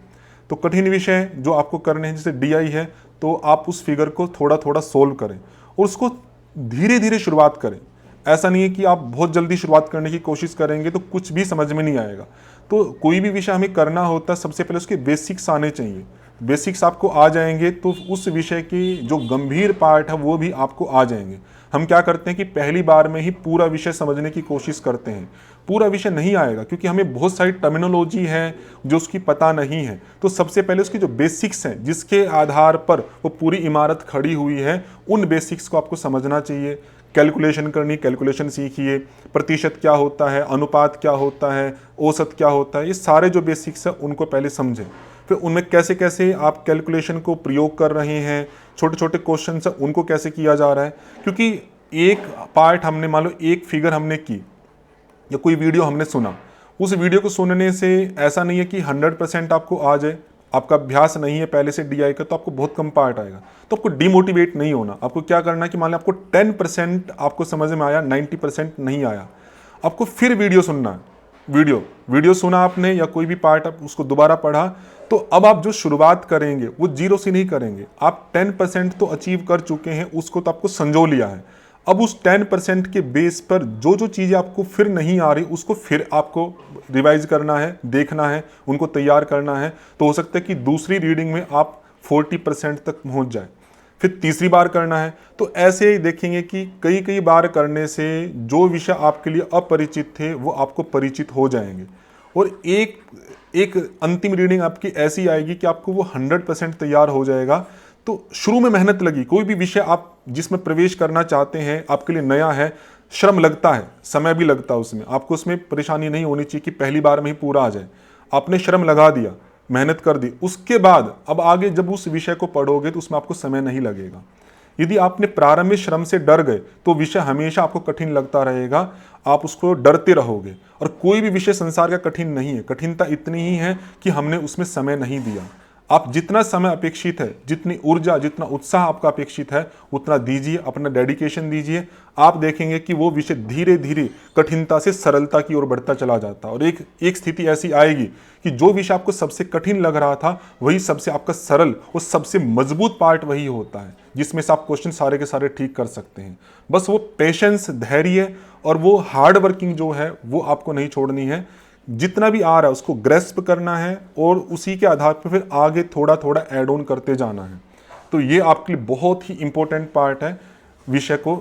तो कठिन विषय जो आपको करने हैं जैसे डीआई है, तो आप उस फिगर को थोड़ा थोड़ा सोल्व करें और उसको धीरे धीरे शुरुआत करें। ऐसा नहीं है कि आप बहुत जल्दी शुरुआत करने की कोशिश करेंगे तो कुछ भी समझ में नहीं आएगा। तो कोई भी विषय हमें करना होता है सबसे पहले उसके बेसिक्स आने चाहिए। बेसिक्स आपको आ जाएंगे तो उस विषय की जो गंभीर पार्ट है वो भी आपको आ जाएंगे। हम क्या करते हैं कि पहली बार में ही पूरा विषय समझने की कोशिश करते हैं, पूरा विषय नहीं आएगा क्योंकि हमें बहुत सारी टर्मिनोलॉजी है जो उसकी पता नहीं है। तो सबसे पहले उसकी जो बेसिक्स हैं जिसके आधार पर वो पूरी इमारत खड़ी हुई है, उन बेसिक्स को आपको समझना चाहिए। कैलकुलेशन करनी, कैलकुलेशन सीखिए, प्रतिशत क्या होता है, अनुपात क्या होता है, औसत क्या होता है, ये सारे जो बेसिक्स हैं उनको पहले समझें। फिर उनमें कैसे कैसे आप कैलकुलेशन को प्रयोग कर रहे हैं, छोटे छोटे क्वेश्चन हैं उनको कैसे किया जा रहा है। क्योंकि एक पार्ट हमने मान लो एक फिगर हमने की या कोई वीडियो हमने सुना, उस वीडियो को सुनने से ऐसा नहीं है कि 100% आपको आ जाए, आपका अभ्यास नहीं है पहले से डीआई का, तो आपको बहुत कम पार्ट आएगा। तो आपको डिमोटिवेट नहीं होना। आपको क्या करना है कि मान लीजिए आपको 10% आपको समझ में आया, 90% नहीं आया, आपको फिर वीडियो सुनना है। वीडियो सुना आपने या कोई भी पार्ट आप उसको दोबारा पढ़ा, तो अब आप जो शुरुआत करेंगे वो जीरो से नहीं करेंगे। आप 10% तो अचीव कर चुके हैं, उसको तो आपको संजो लिया है। अब उस 10% के बेस पर जो जो चीज़ें आपको फिर नहीं आ रही उसको फिर आपको रिवाइज करना है, देखना है, उनको तैयार करना है। तो हो सकता है कि दूसरी रीडिंग में आप 40% तक पहुंच जाए, फिर तीसरी बार करना है। तो ऐसे ही देखेंगे कि कई कई बार करने से जो विषय आपके लिए अपरिचित थे वो आपको परिचित हो जाएंगे, और एक अंतिम रीडिंग आपकी ऐसी आएगी कि आपको वो 100% तैयार हो जाएगा। तो शुरू में मेहनत लगी, कोई भी विषय आप जिसमें प्रवेश करना चाहते हैं, आपके लिए नया है, श्रम लगता है, समय भी लगता है उसमें। आपको उसमें परेशानी नहीं होनी चाहिए कि पहली बार में ही पूरा आ जाए। आपने श्रम लगा दिया, मेहनत कर दी, उसके बाद अब आगे जब उस विषय को पढ़ोगे तो उसमें आपको समय नहीं लगेगा। यदि आपने प्रारंभ में श्रम से डर गए तो विषय हमेशा आपको कठिन लगता रहेगा, आप उसको डरते रहोगे। और कोई भी विषय संसार का कठिन नहीं है, कठिनता इतनी ही है कि हमने उसमें समय नहीं दिया। आप जितना समय अपेक्षित है, जितनी ऊर्जा, जितना उत्साह आपका अपेक्षित है, उतना दीजिए, अपना डेडिकेशन दीजिए। आप देखेंगे कि वो विषय धीरे धीरे कठिनता से सरलता की ओर बढ़ता चला जाता है। और एक स्थिति ऐसी आएगी कि जो विषय आपको सबसे कठिन लग रहा था वही सबसे आपका सरल और सबसे मजबूत पार्ट वही होता है, जिसमें से आप क्वेश्चन सारे के सारे ठीक कर सकते हैं। बस वो पेशेंस, धैर्य और वो हार्ड वर्किंग जो है वो आपको नहीं छोड़नी है। जितना भी आ रहा है उसको ग्रेस्प करना है और उसी के आधार पर फिर आगे थोड़ा थोड़ा ऐड ऑन करते जाना है। तो ये आपके लिए बहुत ही इंपॉर्टेंट पार्ट है विषय को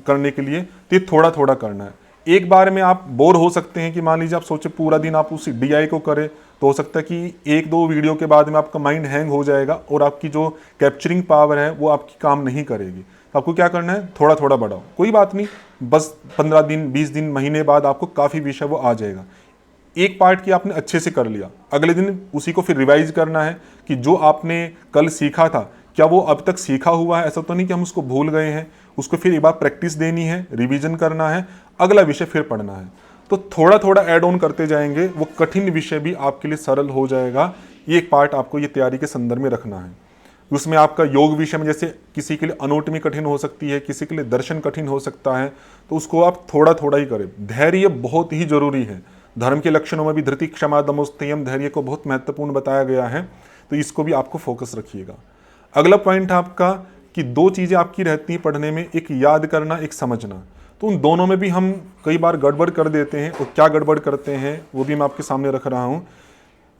करने के लिए। तो ये थोड़ा थोड़ा करना है। एक बार में आप बोर हो सकते हैं कि मान लीजिए आप सोचे पूरा दिन आप उसी डीआई को करें, तो हो सकता है कि एक दो वीडियो के बाद में आपका माइंड हैंग हो जाएगा और आपकी जो कैप्चरिंग पावर है वो आपकी काम नहीं करेगी। तो आपको क्या करना है, थोड़ा थोड़ा बढ़ाओ, कोई बात नहीं, बस 15 दिन, 20 दिन, महीने बाद आपको काफ़ी विषय वो आ जाएगा। एक पार्ट की आपने अच्छे से कर लिया, अगले दिन उसी को फिर रिवाइज करना है कि जो आपने कल सीखा था क्या वो अब तक सीखा हुआ है। ऐसा तो नहीं कि हम उसको भूल गए हैं, उसको फिर एक बार प्रैक्टिस देनी है, रिवीजन करना है, अगला विषय फिर पढ़ना है। तो थोड़ा थोड़ा ऐड ऑन करते जाएंगे, वो कठिन विषय भी आपके लिए सरल हो जाएगा। ये एक पार्ट आपको ये तैयारी के संदर्भ में रखना है। उसमें आपका योग विषय में जैसे किसी के लिए अनोटमी कठिन हो सकती है, किसी के लिए दर्शन कठिन हो सकता है, तो उसको आप थोड़ा थोड़ा ही करें। धैर्य बहुत ही जरूरी है। धर्म के लक्षणों में भी धृति, क्षमा, दमो, संयम, धैर्य को बहुत महत्वपूर्ण बताया गया है, तो इसको भी आपको फोकस रखिएगा। अगला पॉइंट है आपका कि दो चीज़ें आपकी रहती हैं पढ़ने में, एक याद करना, एक समझना। तो उन दोनों में भी हम कई बार गड़बड़ कर देते हैं, और क्या गड़बड़ करते हैं वो भी मैं आपके सामने रख रहा हूँ।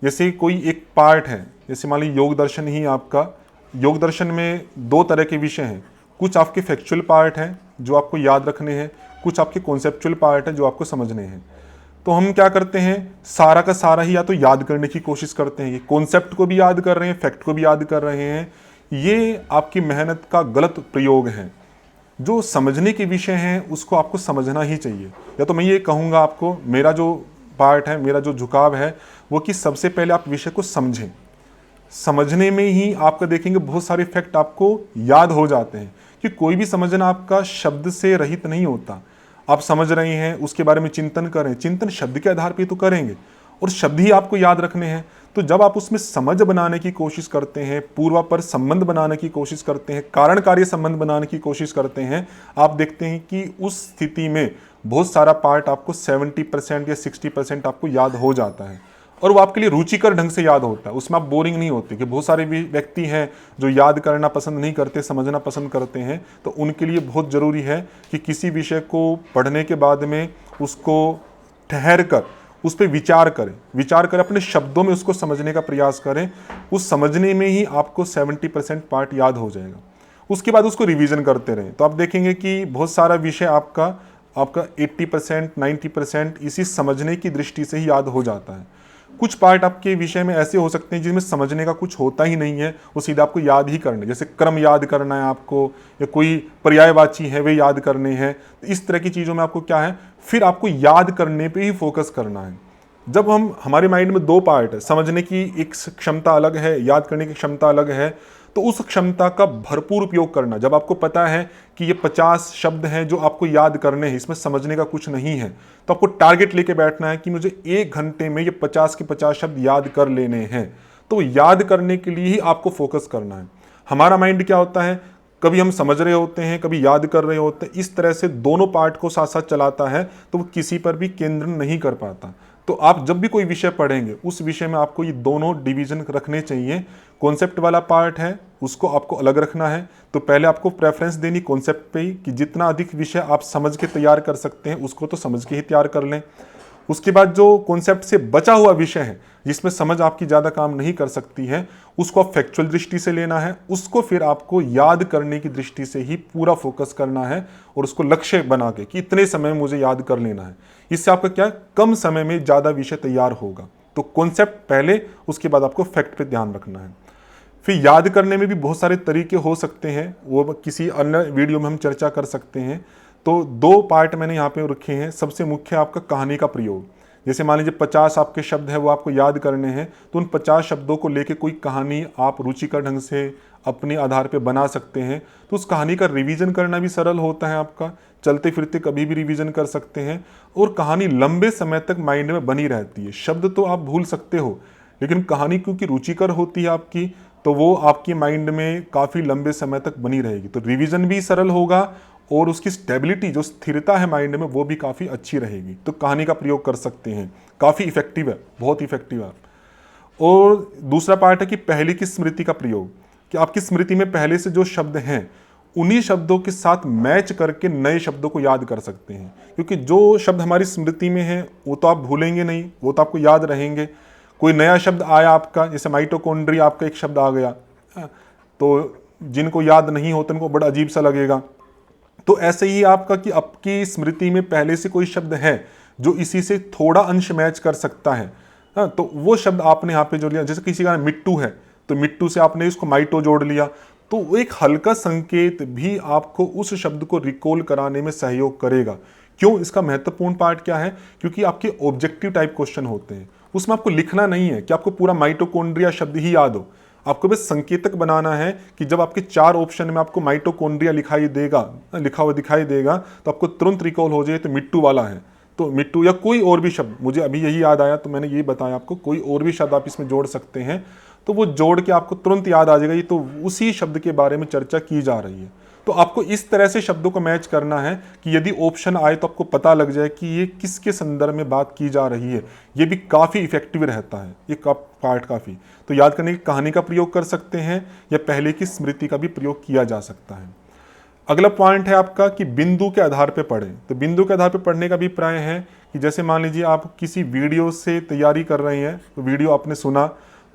जैसे कोई एक पार्ट है, जैसे मान लीजिए योग दर्शन ही आपका, योग दर्शन में दो तरह के विषय हैं। कुछ आपके फैक्चुअल पार्ट हैं जो आपको याद रखने हैं, कुछ आपके कॉन्सेप्चुअल पार्ट हैं जो आपको समझने हैं। तो हम क्या करते हैं, सारा का सारा ही या तो याद करने की कोशिश करते हैं, कॉन्सेप्ट को भी याद कर रहे हैं, फैक्ट को भी याद कर रहे हैं। ये आपकी मेहनत का गलत प्रयोग है। जो समझने के विषय हैं उसको आपको समझना ही चाहिए। या तो मैं ये कहूँगा आपको, मेरा जो पार्ट है, मेरा जो झुकाव है वो कि सबसे पहले आप विषय को समझें। समझने में ही आपका देखेंगे बहुत सारे फैक्ट आपको याद हो जाते हैं, कि कोई भी समझना आपका शब्द से रहित नहीं होता। आप समझ रहे हैं, उसके बारे में चिंतन करें, चिंतन शब्द के आधार पर तो करेंगे और शब्द ही आपको याद रखने हैं। तो जब आप उसमें समझ बनाने की कोशिश करते हैं, पूर्वापर संबंध बनाने की कोशिश करते हैं, कारण कार्य संबंध बनाने की कोशिश करते हैं, आप देखते हैं कि उस स्थिति में बहुत सारा पार्ट आपको 70% या 60% आपको याद हो जाता है, और वो आपके लिए रुचिकर ढंग से याद होता है। उसमें आप बोरिंग नहीं होते। कि बहुत सारे व्यक्ति हैं जो याद करना पसंद नहीं करते, समझना पसंद करते हैं। तो उनके लिए बहुत ज़रूरी है कि किसी विषय को पढ़ने के बाद में उसको ठहर कर उस पर विचार करें, अपने शब्दों में उसको समझने का प्रयास करें। उस समझने में ही आपको 70% पार्ट याद हो जाएगा। उसके बाद उसको रिवीजन करते रहें, तो आप देखेंगे कि बहुत सारा विषय आपका 80%, 90% इसी समझने की दृष्टि से ही याद हो जाता है। कुछ पार्ट आपके विषय में ऐसे हो सकते हैं जिसमें समझने का कुछ होता ही नहीं है, वो सीधा आपको याद ही करना है। जैसे क्रम याद करना है आपको, या कोई पर्यायवाची है वे याद करने हैं। तो इस तरह की चीज़ों में आपको क्या है, फिर आपको याद करने पे ही फोकस करना है। जब हमारे माइंड में दो पार्ट है, समझने की एक क्षमता अलग है, याद करने की क्षमता अलग है, तो उस क्षमता का भरपूर उपयोग करना। जब आपको पता है कि ये 50 शब्द हैं जो आपको याद करने हैं, इसमें समझने का कुछ नहीं है, तो आपको टारगेट लेके बैठना है कि मुझे 1 घंटे में ये 50 के 50 शब्द याद कर लेने हैं। तो याद करने के लिए ही आपको फोकस करना है। हमारा माइंड क्या होता है, कभी हम समझ रहे होते हैं, कभी याद कर रहे होते हैं, इस तरह से दोनों पार्ट को साथ साथ चलाता है, तो वो किसी पर भी केंद्र नहीं कर पाता। तो आप जब भी कोई विषय पढ़ेंगे उस विषय में आपको ये दोनों डिवीजन रखने चाहिए। कॉन्सेप्ट वाला पार्ट है उसको आपको अलग रखना है, तो पहले आपको प्रेफरेंस देनी कॉन्सेप्ट पे ही कि जितना अधिक विषय आप समझ के तैयार कर सकते हैं उसको तो समझ के ही तैयार कर लें। उसके बाद जो कॉन्सेप्ट से बचा हुआ विषय है जिसमें समझ आपकी ज़्यादा काम नहीं कर सकती है उसको आप फैक्चुअल दृष्टि से लेना है, उसको फिर आपको याद करने की दृष्टि से ही पूरा फोकस करना है और उसको लक्ष्य बना के कि इतने समय में मुझे याद कर लेना है। इससे आपका क्या, कम समय में ज़्यादा विषय तैयार होगा। तो कॉन्सेप्ट पहले, उसके बाद आपको फैक्ट पे ध्यान रखना है। फिर याद करने में भी बहुत सारे तरीके हो सकते हैं, वो किसी अन्य वीडियो में हम चर्चा कर सकते हैं। तो दो पार्ट मैंने यहाँ पे रखे हैं। सबसे मुख्य आपका कहानी का प्रयोग। जैसे मान लीजिए 50 आपके शब्द हैं वो आपको याद करने हैं, तो उन 50 शब्दों को लेके कोई कहानी आप रुचिकर ढंग से अपने आधार पे बना सकते हैं। तो उस कहानी का रिवीजन करना भी सरल होता है, आपका चलते फिरते कभी भी रिवीजन कर सकते हैं और कहानी लंबे समय तक माइंड में बनी रहती है। शब्द तो आप भूल सकते हो लेकिन कहानी क्योंकि रुचिकर होती है आपकी, तो वो आपकी माइंड में काफ़ी लंबे समय तक बनी रहेगी। तो रिवीजन भी सरल होगा और उसकी स्टेबिलिटी, जो स्थिरता है माइंड में, वो भी काफ़ी अच्छी रहेगी। तो कहानी का प्रयोग कर सकते हैं, काफ़ी इफेक्टिव है, बहुत इफेक्टिव है। और दूसरा पार्ट है कि पहले की स्मृति का प्रयोग, कि आपकी स्मृति में पहले से जो शब्द हैं उन्हीं शब्दों के साथ मैच करके नए शब्दों को याद कर सकते हैं। क्योंकि जो शब्द हमारी स्मृति में है वो तो आप भूलेंगे नहीं, वो तो आपको याद रहेंगे। कोई नया शब्द आया आपका, जैसे माइटोकॉन्ड्रिया आपका एक शब्द आ गया, तो जिनको याद नहीं होता उनको बड़ा अजीब सा लगेगा। तो ऐसे ही आपका कि आपकी स्मृति में पहले से कोई शब्द है जो इसी से थोड़ा अंश मैच कर सकता है, तो वो शब्द आपने यहाँ पे जो लिया, जैसे किसी का नाम मिट्टू है तो मिट्टू से आपने इसको माइटो जोड़ लिया, तो वो एक हल्का संकेत भी आपको उस शब्द को रिकॉल कराने में सहयोग करेगा। क्यों, इसका महत्वपूर्ण पार्ट क्या है, क्योंकि आपके ऑब्जेक्टिव टाइप क्वेश्चन होते हैं, उसमें आपको लिखना नहीं है कि आपको पूरा माइटोकॉन्ड्रिया शब्द ही याद हो। आपको बस संकेतक बनाना है कि जब आपके 4 ऑप्शन में आपको माइटोकॉन्ड्रिया लिखा हुआ दिखाई देगा तो आपको तुरंत रिकॉल हो जाए तो मिट्टू वाला है। तो मिट्टू या कोई और भी शब्द, मुझे अभी यही याद आया तो मैंने ये बताया आपको, कोई और भी शब्द आप इसमें जोड़ सकते हैं, तो वो जोड़ के आपको तुरंत याद आ जाएगा ये तो उसी शब्द के बारे में चर्चा की जा रही है। तो आपको इस तरह से शब्दों को मैच करना है कि यदि ऑप्शन आए तो आपको पता लग जाए कि ये किसके संदर्भ में बात की जा रही है। ये भी काफ़ी इफेक्टिव रहता है ये पार्ट काफ़ी। तो याद करने की कहानी का प्रयोग कर सकते हैं या पहले की स्मृति का भी प्रयोग किया जा सकता है। अगला पॉइंट है आपका कि बिंदु के आधार पर पढ़ें। तो बिंदु के आधार पर पढ़ने का अभिप्राय है कि जैसे मान लीजिए आप किसी वीडियो से तैयारी कर रहे हैं, तो वीडियो आपने सुना,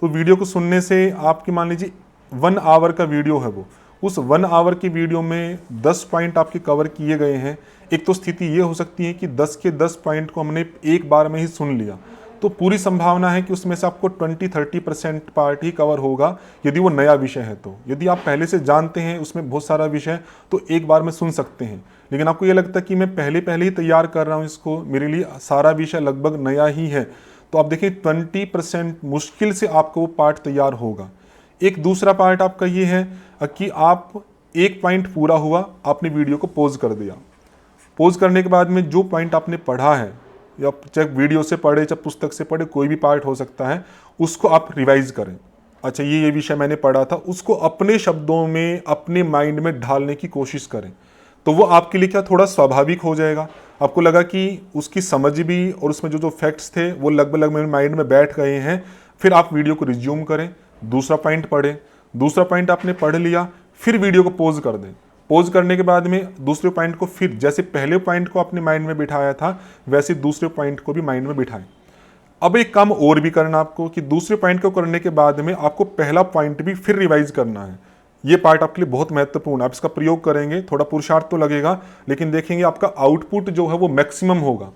तो वीडियो को सुनने से आपकी मान लीजिए 1 आवर का वीडियो है, वो उस 1 आवर की वीडियो में 10 पॉइंट आपके कवर किए गए हैं। एक तो स्थिति ये हो सकती है कि 10 के 10 पॉइंट को हमने एक बार में ही सुन लिया, तो पूरी संभावना है कि उसमें से आपको 20-30% पार्ट ही कवर होगा यदि वो नया विषय है। तो यदि आप पहले से जानते हैं उसमें बहुत सारा विषय, तो एक बार में सुन सकते हैं। लेकिन आपको ये लगता है कि मैं पहले ही तैयार कर रहा हूँ इसको, मेरे लिए सारा विषय लगभग नया ही है, तो आप देखिए 20% मुश्किल से आपको वो पार्ट तैयार होगा। एक दूसरा पार्ट आपका ये है कि आप एक पॉइंट पूरा हुआ, आपने वीडियो को पॉज कर दिया। पॉज करने के बाद में जो पॉइंट आपने पढ़ा है, या चाहे वीडियो से पढ़े चाहे पुस्तक से पढ़े, कोई भी पार्ट हो सकता है, उसको आप रिवाइज करें। अच्छा ये विषय मैंने पढ़ा था, उसको अपने शब्दों में अपने माइंड में ढालने की कोशिश करें। तो वो आपके लिए क्या थोड़ा स्वाभाविक हो जाएगा। आपको लगा कि उसकी समझ भी और उसमें जो फैक्ट्स थे वो लगभग मेरे माइंड में बैठ गए हैं। फिर आप वीडियो को रिज्यूम करें, दूसरा पॉइंट पढ़ें। दूसरा पॉइंट आपने पढ़ लिया, फिर वीडियो को पॉज कर दें। पॉज करने के बाद में दूसरे पॉइंट को फिर जैसे पहले पॉइंट को अपने माइंड में बिठाया था वैसे दूसरे पॉइंट को भी माइंड में बिठाएं। अब एक काम और भी करना आपको कि दूसरे पॉइंट को करने के बाद में आपको पहला पॉइंट भी फिर रिवाइज करना है। ये पार्ट आपके लिए बहुत महत्वपूर्ण है। आप इसका प्रयोग करेंगे, थोड़ा पुरुषार्थ तो लगेगा, लेकिन देखेंगे आपका आउटपुट जो है वो मैक्सिमम होगा।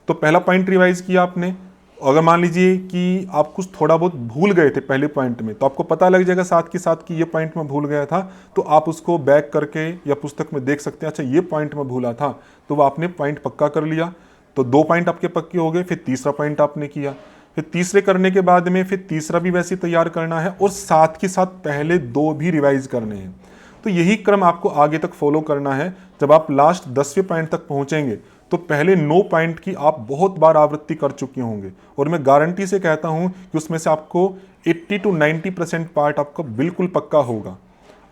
तो पहला पॉइंट रिवाइज किया आपने, अगर मान लीजिए कि आप कुछ थोड़ा बहुत भूल गए थे पहले पॉइंट में, तो आपको पता लग जाएगा साथ के साथ कि ये पॉइंट में भूल गया था, तो आप उसको बैक करके या पुस्तक में देख सकते हैं, अच्छा ये पॉइंट में भूला था, तो वो आपने पॉइंट पक्का कर लिया। तो 2 पॉइंट आपके पक्के हो गए। फिर तीसरा पॉइंट आपने किया, फिर तीसरे करने के बाद में फिर तीसरा भी वैसे तैयार करना है और साथ के साथ पहले 2 भी रिवाइज करने हैं। तो यही क्रम आपको आगे तक फॉलो करना है। जब आप लास्ट 10वें पॉइंट तक पहुंचेंगे तो पहले 9 पॉइंट की आप बहुत बार आवृत्ति कर चुके होंगे, और मैं गारंटी से कहता हूं कि उसमें से आपको 80 to 90% पार्ट आपका बिल्कुल पक्का होगा।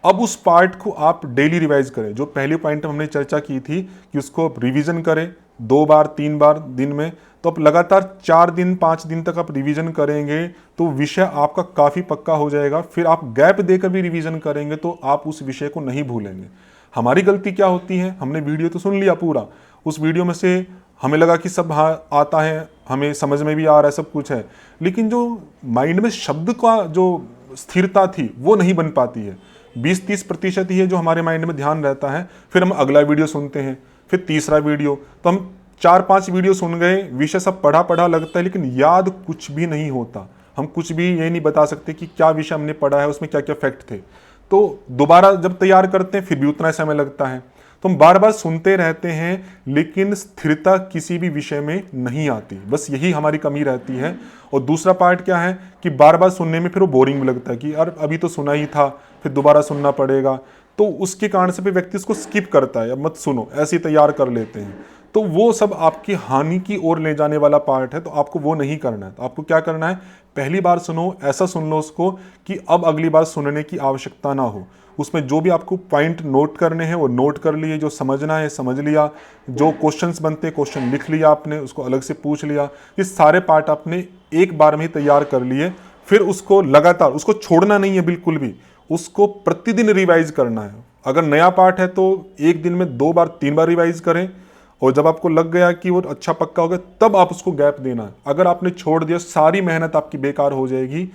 अब उस पार्ट को आप डेली रिवाइज करें। जो पहले पॉइंट हमने चर्चा की थी कि उसको आप रिवीजन करें 2 बार 3 बार दिन में, तो आप लगातार 4 दिन 5 दिन तक आप रिवीजन करेंगे तो विषय आपका काफ़ी पक्का हो जाएगा। फिर आप गैप देकर भी रिवीजन करेंगे तो आप उस विषय को नहीं भूलेंगे। हमारी गलती क्या होती है, हमने वीडियो तो सुन लिया पूरा, उस वीडियो में से हमें लगा कि सब हाँ आता है, हमें समझ में भी आ रहा है, सब कुछ है, लेकिन जो माइंड में शब्द का जो स्थिरता थी वो नहीं बन पाती है। 20-30% ही है जो हमारे माइंड में ध्यान रहता है। फिर हम अगला वीडियो सुनते हैं, फिर तीसरा वीडियो, तो हम 4-5 वीडियो सुन गए, विषय सब पढ़ा पढ़ा लगता है, लेकिन याद कुछ भी नहीं होता। हम कुछ भी ये नहीं बता सकते कि क्या विषय हमने पढ़ा है, उसमें क्या क्या फैक्ट थे। तो दोबारा जब तैयार करते हैं फिर भी उतना समय लगता है। तो हम बार बार सुनते रहते हैं, लेकिन स्थिरता किसी भी विषय में नहीं आती। बस यही हमारी कमी रहती है। और दूसरा पार्ट क्या है कि बार बार सुनने में फिर वो बोरिंग भी लगता है कि यार अभी तो सुना ही था, फिर दोबारा सुनना पड़ेगा। तो उसके कारण से भी व्यक्ति उसको स्किप करता है, या मत सुनो, ऐसे ही तैयार कर लेते हैं। तो वो सब आपकी हानि की ओर ले जाने वाला पार्ट है, तो आपको वो नहीं करना है। तो आपको क्या करना है, पहली बार सुनो, ऐसा सुन लो उसको कि अब अगली बार सुनने की आवश्यकता ना हो। उसमें जो भी आपको पॉइंट नोट करने हैं वो नोट कर लिए, जो समझना है समझ लिया, जो क्वेश्चंस बनते हैं क्वेश्चन लिख लिया आपने, उसको अलग से पूछ लिया। ये सारे पार्ट आपने एक बार में ही तैयार कर लिए। फिर उसको लगातार, उसको छोड़ना नहीं है बिल्कुल भी, उसको प्रतिदिन रिवाइज करना है। अगर नया पार्ट है तो एक दिन में 2 बार 3 बार रिवाइज करें, और जब आपको लग गया कि वो अच्छा पक्का हो गया तब आप उसको गैप देना है। अगर आपने छोड़ दिया सारी मेहनत आपकी बेकार हो जाएगी,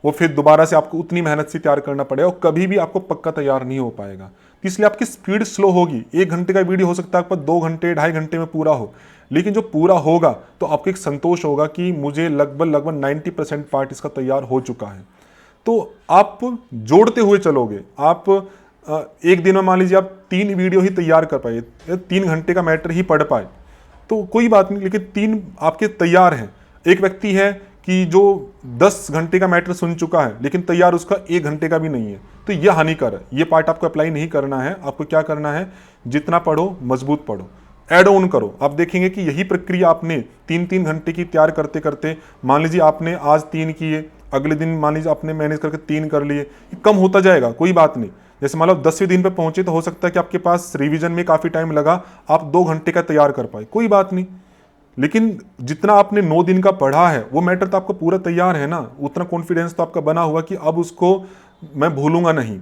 वो फिर दोबारा से आपको उतनी मेहनत से तैयार करना पड़ेगा और कभी भी आपको पक्का तैयार नहीं हो पाएगा। तो इसलिए आपकी स्पीड स्लो होगी। 1 घंटे का वीडियो हो सकता है आपका 2 घंटे 2.5 घंटे में पूरा हो, लेकिन जो पूरा होगा तो आपको एक संतोष होगा कि मुझे लगभग 90% पार्ट इसका तैयार हो चुका है। तो आप जोड़ते हुए चलोगे। आप एक दिन में मान लीजिए आप 3 वीडियो ही तैयार कर पाए, 3 घंटे का मैटर ही पढ़ पाए तो कोई बात नहीं, लेकिन 3 आपके तैयार हैं। एक व्यक्ति है कि जो 10 घंटे का मैटर सुन चुका है लेकिन तैयार उसका 1 घंटे का भी नहीं है, तो यह हानिकर है। ये पार्ट आपको अप्लाई नहीं करना है। आपको क्या करना है, जितना पढ़ो मजबूत पढ़ो, ऐड ऑन करो। आप देखेंगे कि यही प्रक्रिया आपने 3-3 घंटे की तैयार करते करते, मान लीजिए आपने आज 3 किए, अगले दिन मान लीजिए आपने मैनेज करके 3 कर लिए, कम होता जाएगा, कोई बात नहीं। जैसे मान लो 10वें दिन पे पहुंचे तो हो सकता है कि आपके पास रिवीजन में काफ़ी टाइम लगा, आप 2 घंटे का तैयार कर पाए, कोई बात नहीं। लेकिन जितना आपने 9 दिन का पढ़ा है वो मैटर तो आपको पूरा तैयार है ना, उतना कॉन्फिडेंस तो आपका बना हुआ कि अब उसको मैं भूलूंगा नहीं।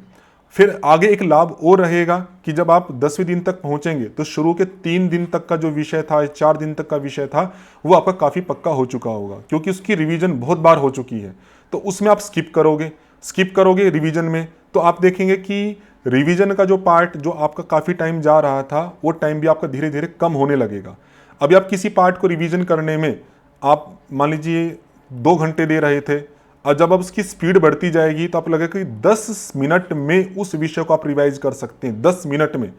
फिर आगे एक लाभ और रहेगा कि जब आप 10वें दिन तक पहुंचेंगे तो शुरू के 3 दिन तक का जो विषय था, 4 दिन तक का विषय था, वो आपका काफ़ी पक्का हो चुका होगा, क्योंकि उसकी रिवीजन बहुत बार हो चुकी है। तो उसमें आप स्किप करोगे रिवीजन में, तो आप देखेंगे कि रिवीजन का जो पार्ट जो आपका काफ़ी टाइम जा रहा था वो टाइम भी आपका धीरे धीरे कम होने लगेगा। अभी आप किसी पार्ट को रिवीजन करने में आप मान लीजिए 2 घंटे दे रहे थे, और जब अब उसकी स्पीड बढ़ती जाएगी तो आप लगेगा कि 10 मिनट में उस विषय को आप रिवाइज कर सकते हैं। 10 मिनट में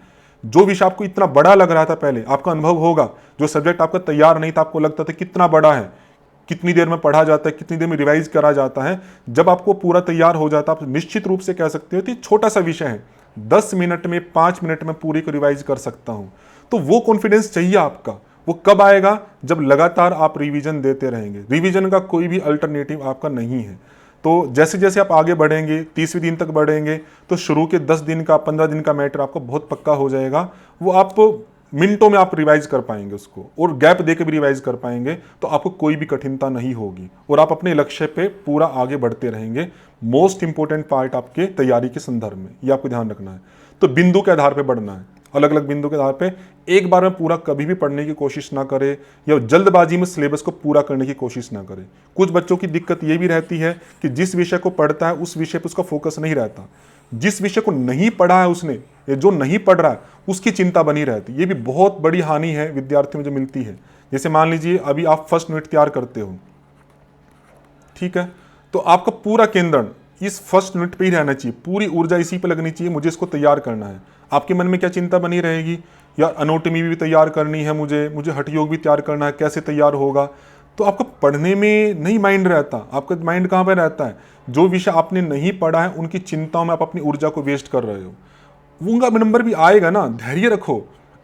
जो विषय आपको इतना बड़ा लग रहा था, पहले आपका अनुभव होगा, जो सब्जेक्ट आपका तैयार नहीं था, आपको लगता था कितना बड़ा है, कितनी देर में पढ़ा जाता है, कितनी देर में रिवाइज करा जाता है, जब आपको पूरा तैयार हो जाता है आप निश्चित रूप से कह सकते हो कि छोटा सा विषय है, 10 मिनट में 5 मिनट में पूरी को रिवाइज कर सकता हूं। तो वो कॉन्फिडेंस चाहिए आपका। वो कब आएगा, जब लगातार आप रिवीजन देते रहेंगे। रिवीजन का कोई भी अल्टरनेटिव आपका नहीं है। तो जैसे जैसे आप आगे बढ़ेंगे, 30वें दिन तक बढ़ेंगे, तो शुरू के 10 दिन का 15 दिन का मैटर आपको बहुत पक्का हो जाएगा। वो आप मिनटों में आप रिवाइज कर पाएंगे उसको, और गैप देके भी रिवाइज कर पाएंगे, तो आपको कोई भी कठिनता नहीं होगी और आप अपने लक्ष्य पे पूरा आगे बढ़ते रहेंगे। मोस्ट इंपॉर्टेंट पार्ट आपके तैयारी के संदर्भ में ये आपको ध्यान रखना है। तो बिंदु के आधार पे बढ़ना है, अलग अलग बिंदु के आधार पे। एक बार में पूरा कभी भी पढ़ने की कोशिश ना करें, या जल्दबाजी में सिलेबस को पूरा करने की कोशिश ना करें। कुछ बच्चों की दिक्कत ये भी रहती है कि जिस विषय को पढ़ता है उस विषय पर उसका फोकस नहीं रहता, जिस विषय को नहीं पढ़ा है उसने, या जो नहीं पढ़ रहा है उसकी चिंता बनी रहती है। ये भी बहुत बड़ी हानि है विद्यार्थियों में जो मिलती है। जैसे मान लीजिए अभी आप फर्स्ट यूनिट तैयार करते हो, ठीक है, तो आपका पूरा केंद्र इस फर्स्ट यूनिट पे ही रहना चाहिए, पूरी ऊर्जा इसी पे लगनी चाहिए, मुझे इसको तैयार करना है। आपके मन में क्या चिंता बनी रहेगी, यार एनाटॉमी भी तैयार करनी है, मुझे हठयोग भी तैयार करना है, कैसे तैयार होगा। तो आपको पढ़ने में नहीं माइंड रहता, आपका माइंड कहाँ पे रहता है, जो विषय आपने नहीं पढ़ा है उनकी चिंताओं में आप अपनी ऊर्जा को वेस्ट कर रहे हो। उनका नंबर भी आएगा ना, धैर्य रखो।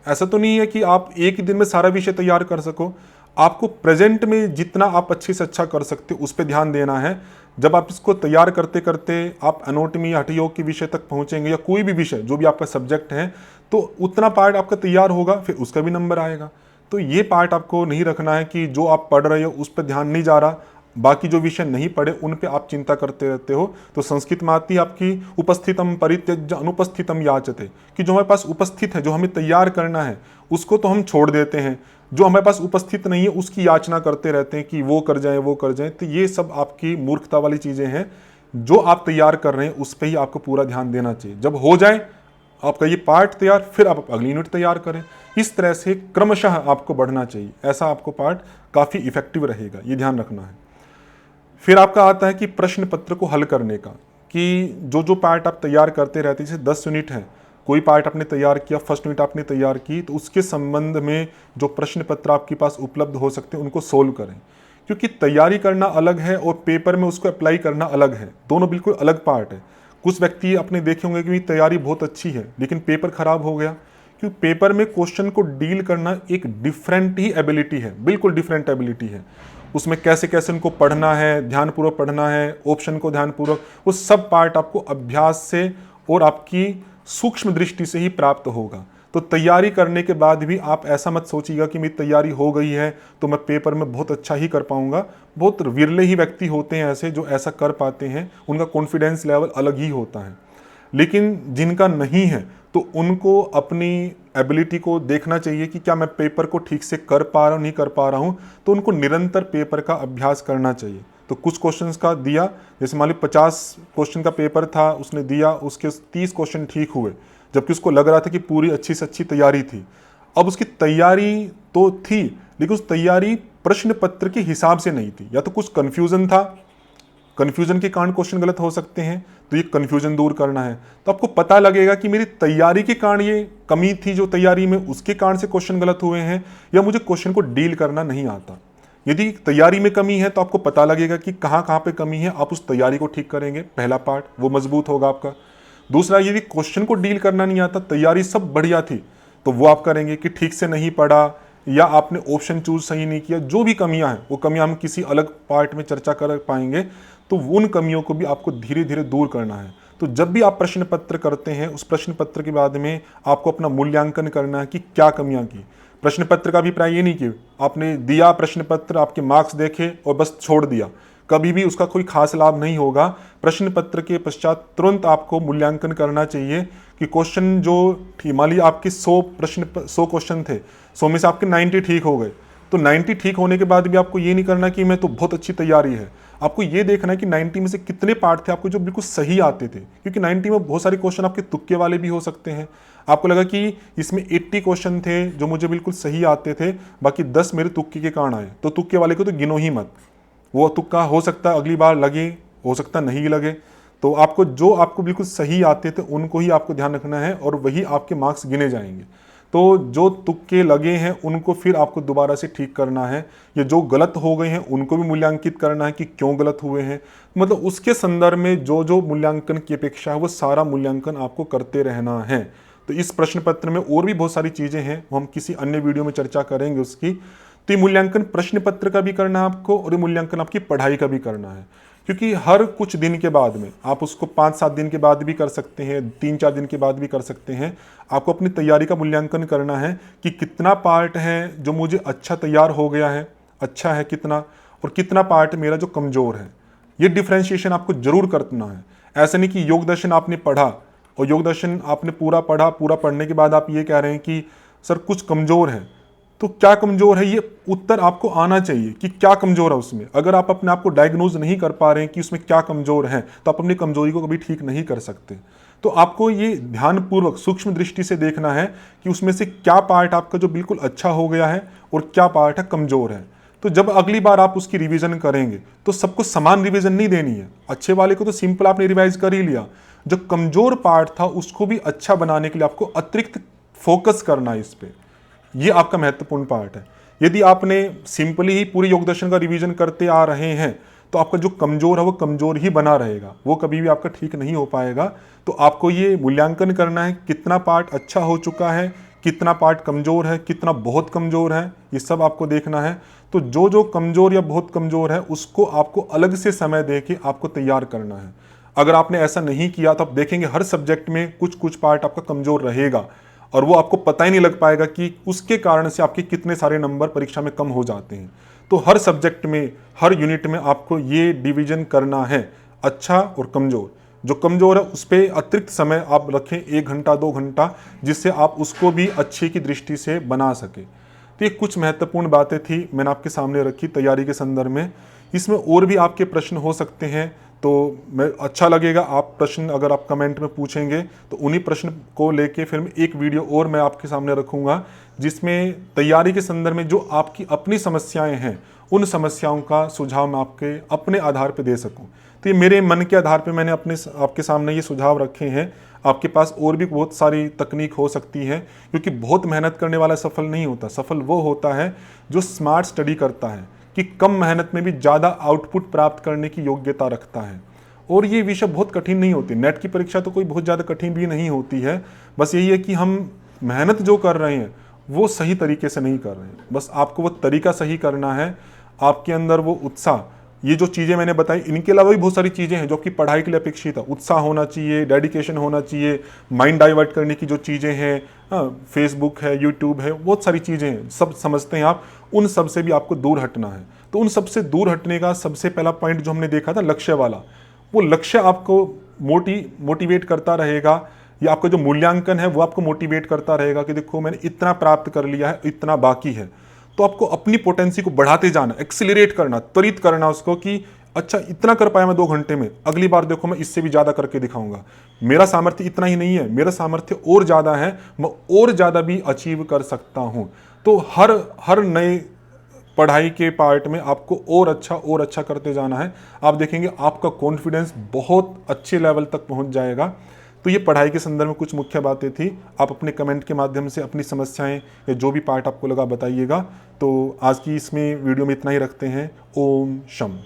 ऐसा तो नहीं है कि आप एक ही दिन में सारा विषय तैयार कर सको। आपको प्रेजेंट में जितना आप अच्छे से अच्छा कर सकते हो उस पर ध्यान देना है। जब आप इसको तैयार करते करते आप एनाटॉमी या हठयोग के विषय तक पहुंचेंगे या कोई भी विषय जो भी आपका सब्जेक्ट है, तो उतना पार्ट आपका तैयार होगा, फिर उसका भी नंबर आएगा। तो ये पार्ट आपको नहीं रखना है कि जो आप पढ़ रहे हो उस पर ध्यान नहीं जा रहा, बाकी जो विषय नहीं पढ़े उन पे आप चिंता करते रहते हो। तो संस्कृत में आती है आपकी उपस्थितम परित्यज्य अनुपस्थितम याचते, कि जो हमारे पास उपस्थित है, जो हमें तैयार करना है, उसको तो हम छोड़ देते हैं, जो हमारे पास उपस्थित नहीं है उसकी याचना करते रहते हैं कि वो कर जाए वो कर जाए। तो ये सब आपकी मूर्खता वाली चीज़ें हैं। जो आप तैयार कर रहे हैं उस पर ही आपको पूरा ध्यान देना चाहिए। जब हो जाए आपका ये पार्ट तैयार, फिर आप अगली यूनिट तैयार करें। इस तरह से क्रमशः आपको बढ़ना चाहिए, ऐसा आपको पार्ट काफ़ी इफेक्टिव रहेगा, ये ध्यान रखना है। फिर आपका आता है कि प्रश्न पत्र को हल करने का, कि जो जो पार्ट आप तैयार करते रहते हैं, जैसे 10 यूनिट है, कोई पार्ट आपने तैयार किया, फर्स्ट यूनिट आपने तैयार की, तो उसके संबंध में जो प्रश्न पत्र आपके पास उपलब्ध हो सकते हैं उनको सोल्व करें। क्योंकि तैयारी करना अलग है और पेपर में उसको अप्लाई करना अलग है, दोनों बिल्कुल अलग पार्ट है। कुछ व्यक्ति अपने देखे होंगे कि तैयारी बहुत अच्छी है लेकिन पेपर खराब हो गया, क्योंकि पेपर में क्वेश्चन को डील करना एक डिफरेंट ही एबिलिटी है, बिल्कुल डिफरेंट एबिलिटी है। उसमें कैसे कैसे उनको पढ़ना है, ध्यानपूर्वक पढ़ना है, ऑप्शन को ध्यानपूर्वक, वो सब पार्ट आपको अभ्यास से और आपकी सूक्ष्म दृष्टि से ही प्राप्त होगा। तो तैयारी करने के बाद भी आप ऐसा मत सोचिएगा कि मेरी तैयारी हो गई है तो मैं पेपर में बहुत अच्छा ही कर पाऊंगा। बहुत विरले ही व्यक्ति होते हैं ऐसे जो ऐसा कर पाते हैं, उनका कॉन्फिडेंस लेवल अलग ही होता है। लेकिन जिनका नहीं है तो उनको अपनी एबिलिटी को देखना चाहिए कि क्या मैं पेपर को ठीक से कर पा रहा हूँ, नहीं कर पा रहा हूँ, तो उनको निरंतर पेपर का अभ्यास करना चाहिए। तो कुछ क्वेश्चंस का दिया, जैसे मान लीजिए 50 क्वेश्चन का पेपर था, उसने दिया, उसके 30 क्वेश्चन ठीक हुए, जबकि उसको लग रहा था कि पूरी अच्छी से अच्छी तैयारी थी। अब उसकी तैयारी तो थी लेकिन उस तैयारी प्रश्न पत्र के हिसाब से नहीं थी, या तो कुछ कन्फ्यूजन था, कन्फ्यूजन के कारण क्वेश्चन गलत हो सकते हैं, तो ये कन्फ्यूजन दूर करना है। तो आपको पता लगेगा कि मेरी तैयारी के कारण ये कमी थी, जो तैयारी में उसके कारण से क्वेश्चन गलत हुए हैं, या मुझे क्वेश्चन को डील करना नहीं आता। यदि तैयारी में कमी है तो आपको पता लगेगा कि कहाँ कहाँ पे कमी है, आप उस तैयारी को ठीक करेंगे, पहला पार्ट वो मजबूत होगा आपका। दूसरा, यदि क्वेश्चन को डील करना नहीं आता, तैयारी सब बढ़िया थी, तो वो आप करेंगे कि ठीक से नहीं पढ़ा या आपने ऑप्शन चूज सही नहीं किया। जो भी कमियां हैं वो कमियां हम किसी अलग पार्ट में चर्चा कर पाएंगे, तो उन कमियों को भी आपको धीरे धीरे दूर करना है। तो जब भी आप प्रश्न पत्र करते हैं, उस प्रश्न पत्र के बाद में आपको अपना मूल्यांकन करना है कि क्या कमियां की। प्रश्न पत्र का अभिप्राय ये नहीं कि आपने दिया प्रश्न पत्र, आपके मार्क्स देखे और बस छोड़ दिया, कभी भी उसका कोई खास लाभ नहीं होगा। प्रश्न पत्र के पश्चात तुरंत आपको मूल्यांकन करना चाहिए कि क्वेश्चन जो मान लीजिए आपके 100 क्वेश्चन थे, 100 में से आपके 90 ठीक हो गए, तो 90 ठीक होने के बाद भी आपको ये नहीं करना कि मैं तो बहुत अच्छी तैयारी है। आपको ये देखना है कि 90 में से कितने पार्ट थे आपको जो बिल्कुल सही आते थे, क्योंकि 90 में बहुत सारे क्वेश्चन आपके तुक्के वाले भी हो सकते हैं। आपको लगा कि इसमें 80 क्वेश्चन थे जो मुझे बिल्कुल सही आते थे, बाकी 10 मेरे तुक्के के कारण आए, तो तुक्के वाले को तो गिनो ही मत। वो तुक्का हो सकता है अगली बार लगे, हो सकता नहीं लगे। तो आपको जो आपको बिल्कुल सही आते थे उनको ही आपको ध्यान रखना है और वही आपके मार्क्स गिने जाएंगे। तो जो तुक्के लगे हैं उनको फिर आपको दोबारा से ठीक करना है, या जो गलत हो गए हैं उनको भी मूल्यांकित करना है कि क्यों गलत हुए हैं। मतलब उसके संदर्भ में जो जो मूल्यांकन की अपेक्षा है वो सारा मूल्यांकन आपको करते रहना है। तो इस प्रश्न पत्र में और भी बहुत सारी चीज़ें हैं, हम किसी अन्य वीडियो में चर्चा करेंगे उसकी। तो ये मूल्यांकन प्रश्न पत्र का भी करना है आपको, और ये मूल्यांकन आपकी पढ़ाई का भी करना है, क्योंकि हर कुछ दिन के बाद में आप उसको 5-7 दिन के बाद भी कर सकते हैं, 3-4 दिन के बाद भी कर सकते हैं। आपको अपनी तैयारी का मूल्यांकन करना है कि कितना पार्ट है जो मुझे अच्छा तैयार हो गया है, अच्छा है कितना, और कितना पार्ट मेरा जो कमज़ोर है। ये डिफ्रेंशिएशन आपको जरूर करना है। ऐसा नहीं कि योग दर्शन आपने पढ़ा और योग दर्शन आपने पूरा पढ़ा, पूरा पढ़ने के बाद आप ये कह रहे हैं कि सर कुछ कमज़ोर है। तो क्या कमज़ोर है, ये उत्तर आपको आना चाहिए कि क्या कमज़ोर है उसमें। अगर आप अपने आप को डायग्नोज नहीं कर पा रहे हैं कि उसमें क्या कमज़ोर है, तो आप अपनी कमज़ोरी को कभी ठीक नहीं कर सकते। तो आपको ये ध्यानपूर्वक सूक्ष्म दृष्टि से देखना है कि उसमें से क्या पार्ट आपका जो बिल्कुल अच्छा हो गया है और क्या पार्ट है कमज़ोर है। तो जब अगली बार आप उसकी रिवीजन करेंगे तो सबको समान रिवीजन नहीं देनी है। अच्छे वाले को तो सिंपल आपने रिवाइज कर ही लिया, जो कमज़ोर पार्ट था उसको भी अच्छा बनाने के लिए आपको अतिरिक्त फोकस करना है इस पर। ये आपका महत्वपूर्ण पार्ट है। यदि आपने सिंपली ही पूरी योग दर्शन का रिवीजन करते आ रहे हैं तो आपका जो कमज़ोर है वो कमज़ोर ही बना रहेगा, वो कभी भी आपका ठीक नहीं हो पाएगा। तो आपको ये मूल्यांकन करना है कितना पार्ट अच्छा हो चुका है, कितना पार्ट कमज़ोर है, कितना बहुत कमज़ोर है, ये सब आपको देखना है। तो जो जो कमज़ोर या बहुत कमज़ोर है उसको आपको अलग से समय दे के आपको तैयार करना है। अगर आपने ऐसा नहीं किया तो आप देखेंगे हर सब्जेक्ट में कुछ कुछ पार्ट आपका कमज़ोर रहेगा और वो आपको पता ही नहीं लग पाएगा कि उसके कारण से आपके कितने सारे नंबर परीक्षा में कम हो जाते हैं। तो हर सब्जेक्ट में, हर यूनिट में आपको ये डिवीज़न करना है, अच्छा और कमज़ोर। जो कमज़ोर है उस पर अतिरिक्त समय आप रखें, 1 घंटा 2 घंटा, जिससे आप उसको भी अच्छे की दृष्टि से बना सके। तो ये कुछ महत्वपूर्ण बातें थी, मैंने आपके सामने रखी तैयारी के संदर्भ में। इसमें और भी आपके प्रश्न हो सकते हैं, तो मैं अच्छा लगेगा आप प्रश्न अगर आप कमेंट में पूछेंगे तो उन्हीं प्रश्न को लेके फिर मैं एक वीडियो और मैं आपके सामने रखूँगा, जिसमें तैयारी के संदर्भ में जो आपकी अपनी समस्याएं हैं उन समस्याओं का सुझाव मैं आपके अपने आधार पर दे सकूं। तो ये मेरे मन के आधार पे मैंने आपके सामने ये सुझाव रखे हैं। आपके पास और भी बहुत सारी तकनीक हो सकती है, क्योंकि बहुत मेहनत करने वाला सफल नहीं होता। सफल वो होता है जो स्मार्ट स्टडी करता है, कि कम मेहनत में भी ज़्यादा आउटपुट प्राप्त करने की योग्यता रखता है। और ये विषय बहुत कठिन नहीं होती। नेट की परीक्षा तो कोई बहुत ज़्यादा कठिन भी नहीं होती है। बस यही है कि हम मेहनत जो कर रहे हैं वो सही तरीके से नहीं कर रहे हैं। बस आपको वो तरीका सही करना है, आपके अंदर वो उत्साह, ये जो चीज़ें मैंने बताई, इनके अलावा भी बहुत सारी चीज़ें हैं जो आपकी पढ़ाई के लिए अपेक्षित है। उत्साह होना चाहिए, डेडिकेशन होना चाहिए, माइंड डाइवर्ट करने की जो चीज़ें हैं, फेसबुक है, यूट्यूब है, बहुत सारी चीज़ें हैं, सब समझते हैं आप। उन सब से भी आपको दूर हटना है। तो उन सब से दूर हटने का सबसे पहला पॉइंट जो हमने देखा था, लक्ष्य वाला, वो लक्ष्य आपको मोटिवेट करता रहेगा, या आपका जो मूल्यांकन है वो आपको मोटिवेट करता रहेगा कि देखो मैंने इतना प्राप्त कर लिया है, इतना बाकी है। तो आपको अपनी पोटेंसी को बढ़ाते जाना, एक्सीलरेट करना, त्वरित करना उसको, कि अच्छा इतना कर पाया मैं 2 घंटे में, अगली बार देखो मैं इससे भी ज़्यादा करके दिखाऊंगा। मेरा सामर्थ्य इतना ही नहीं है, मेरा सामर्थ्य और ज़्यादा है, मैं और ज़्यादा भी अचीव कर सकता हूँ। तो हर नए पढ़ाई के पार्ट में आपको और अच्छा करते जाना है। आप देखेंगे आपका कॉन्फिडेंस बहुत अच्छे लेवल तक पहुँच जाएगा। तो ये पढ़ाई के संदर्भ में कुछ मुख्य बातें थी। आप अपने कमेंट के माध्यम से अपनी समस्याएं या जो भी पार्ट आपको लगा बताइएगा। तो आज की इसमें वीडियो में इतना ही रखते हैं। ओम शम।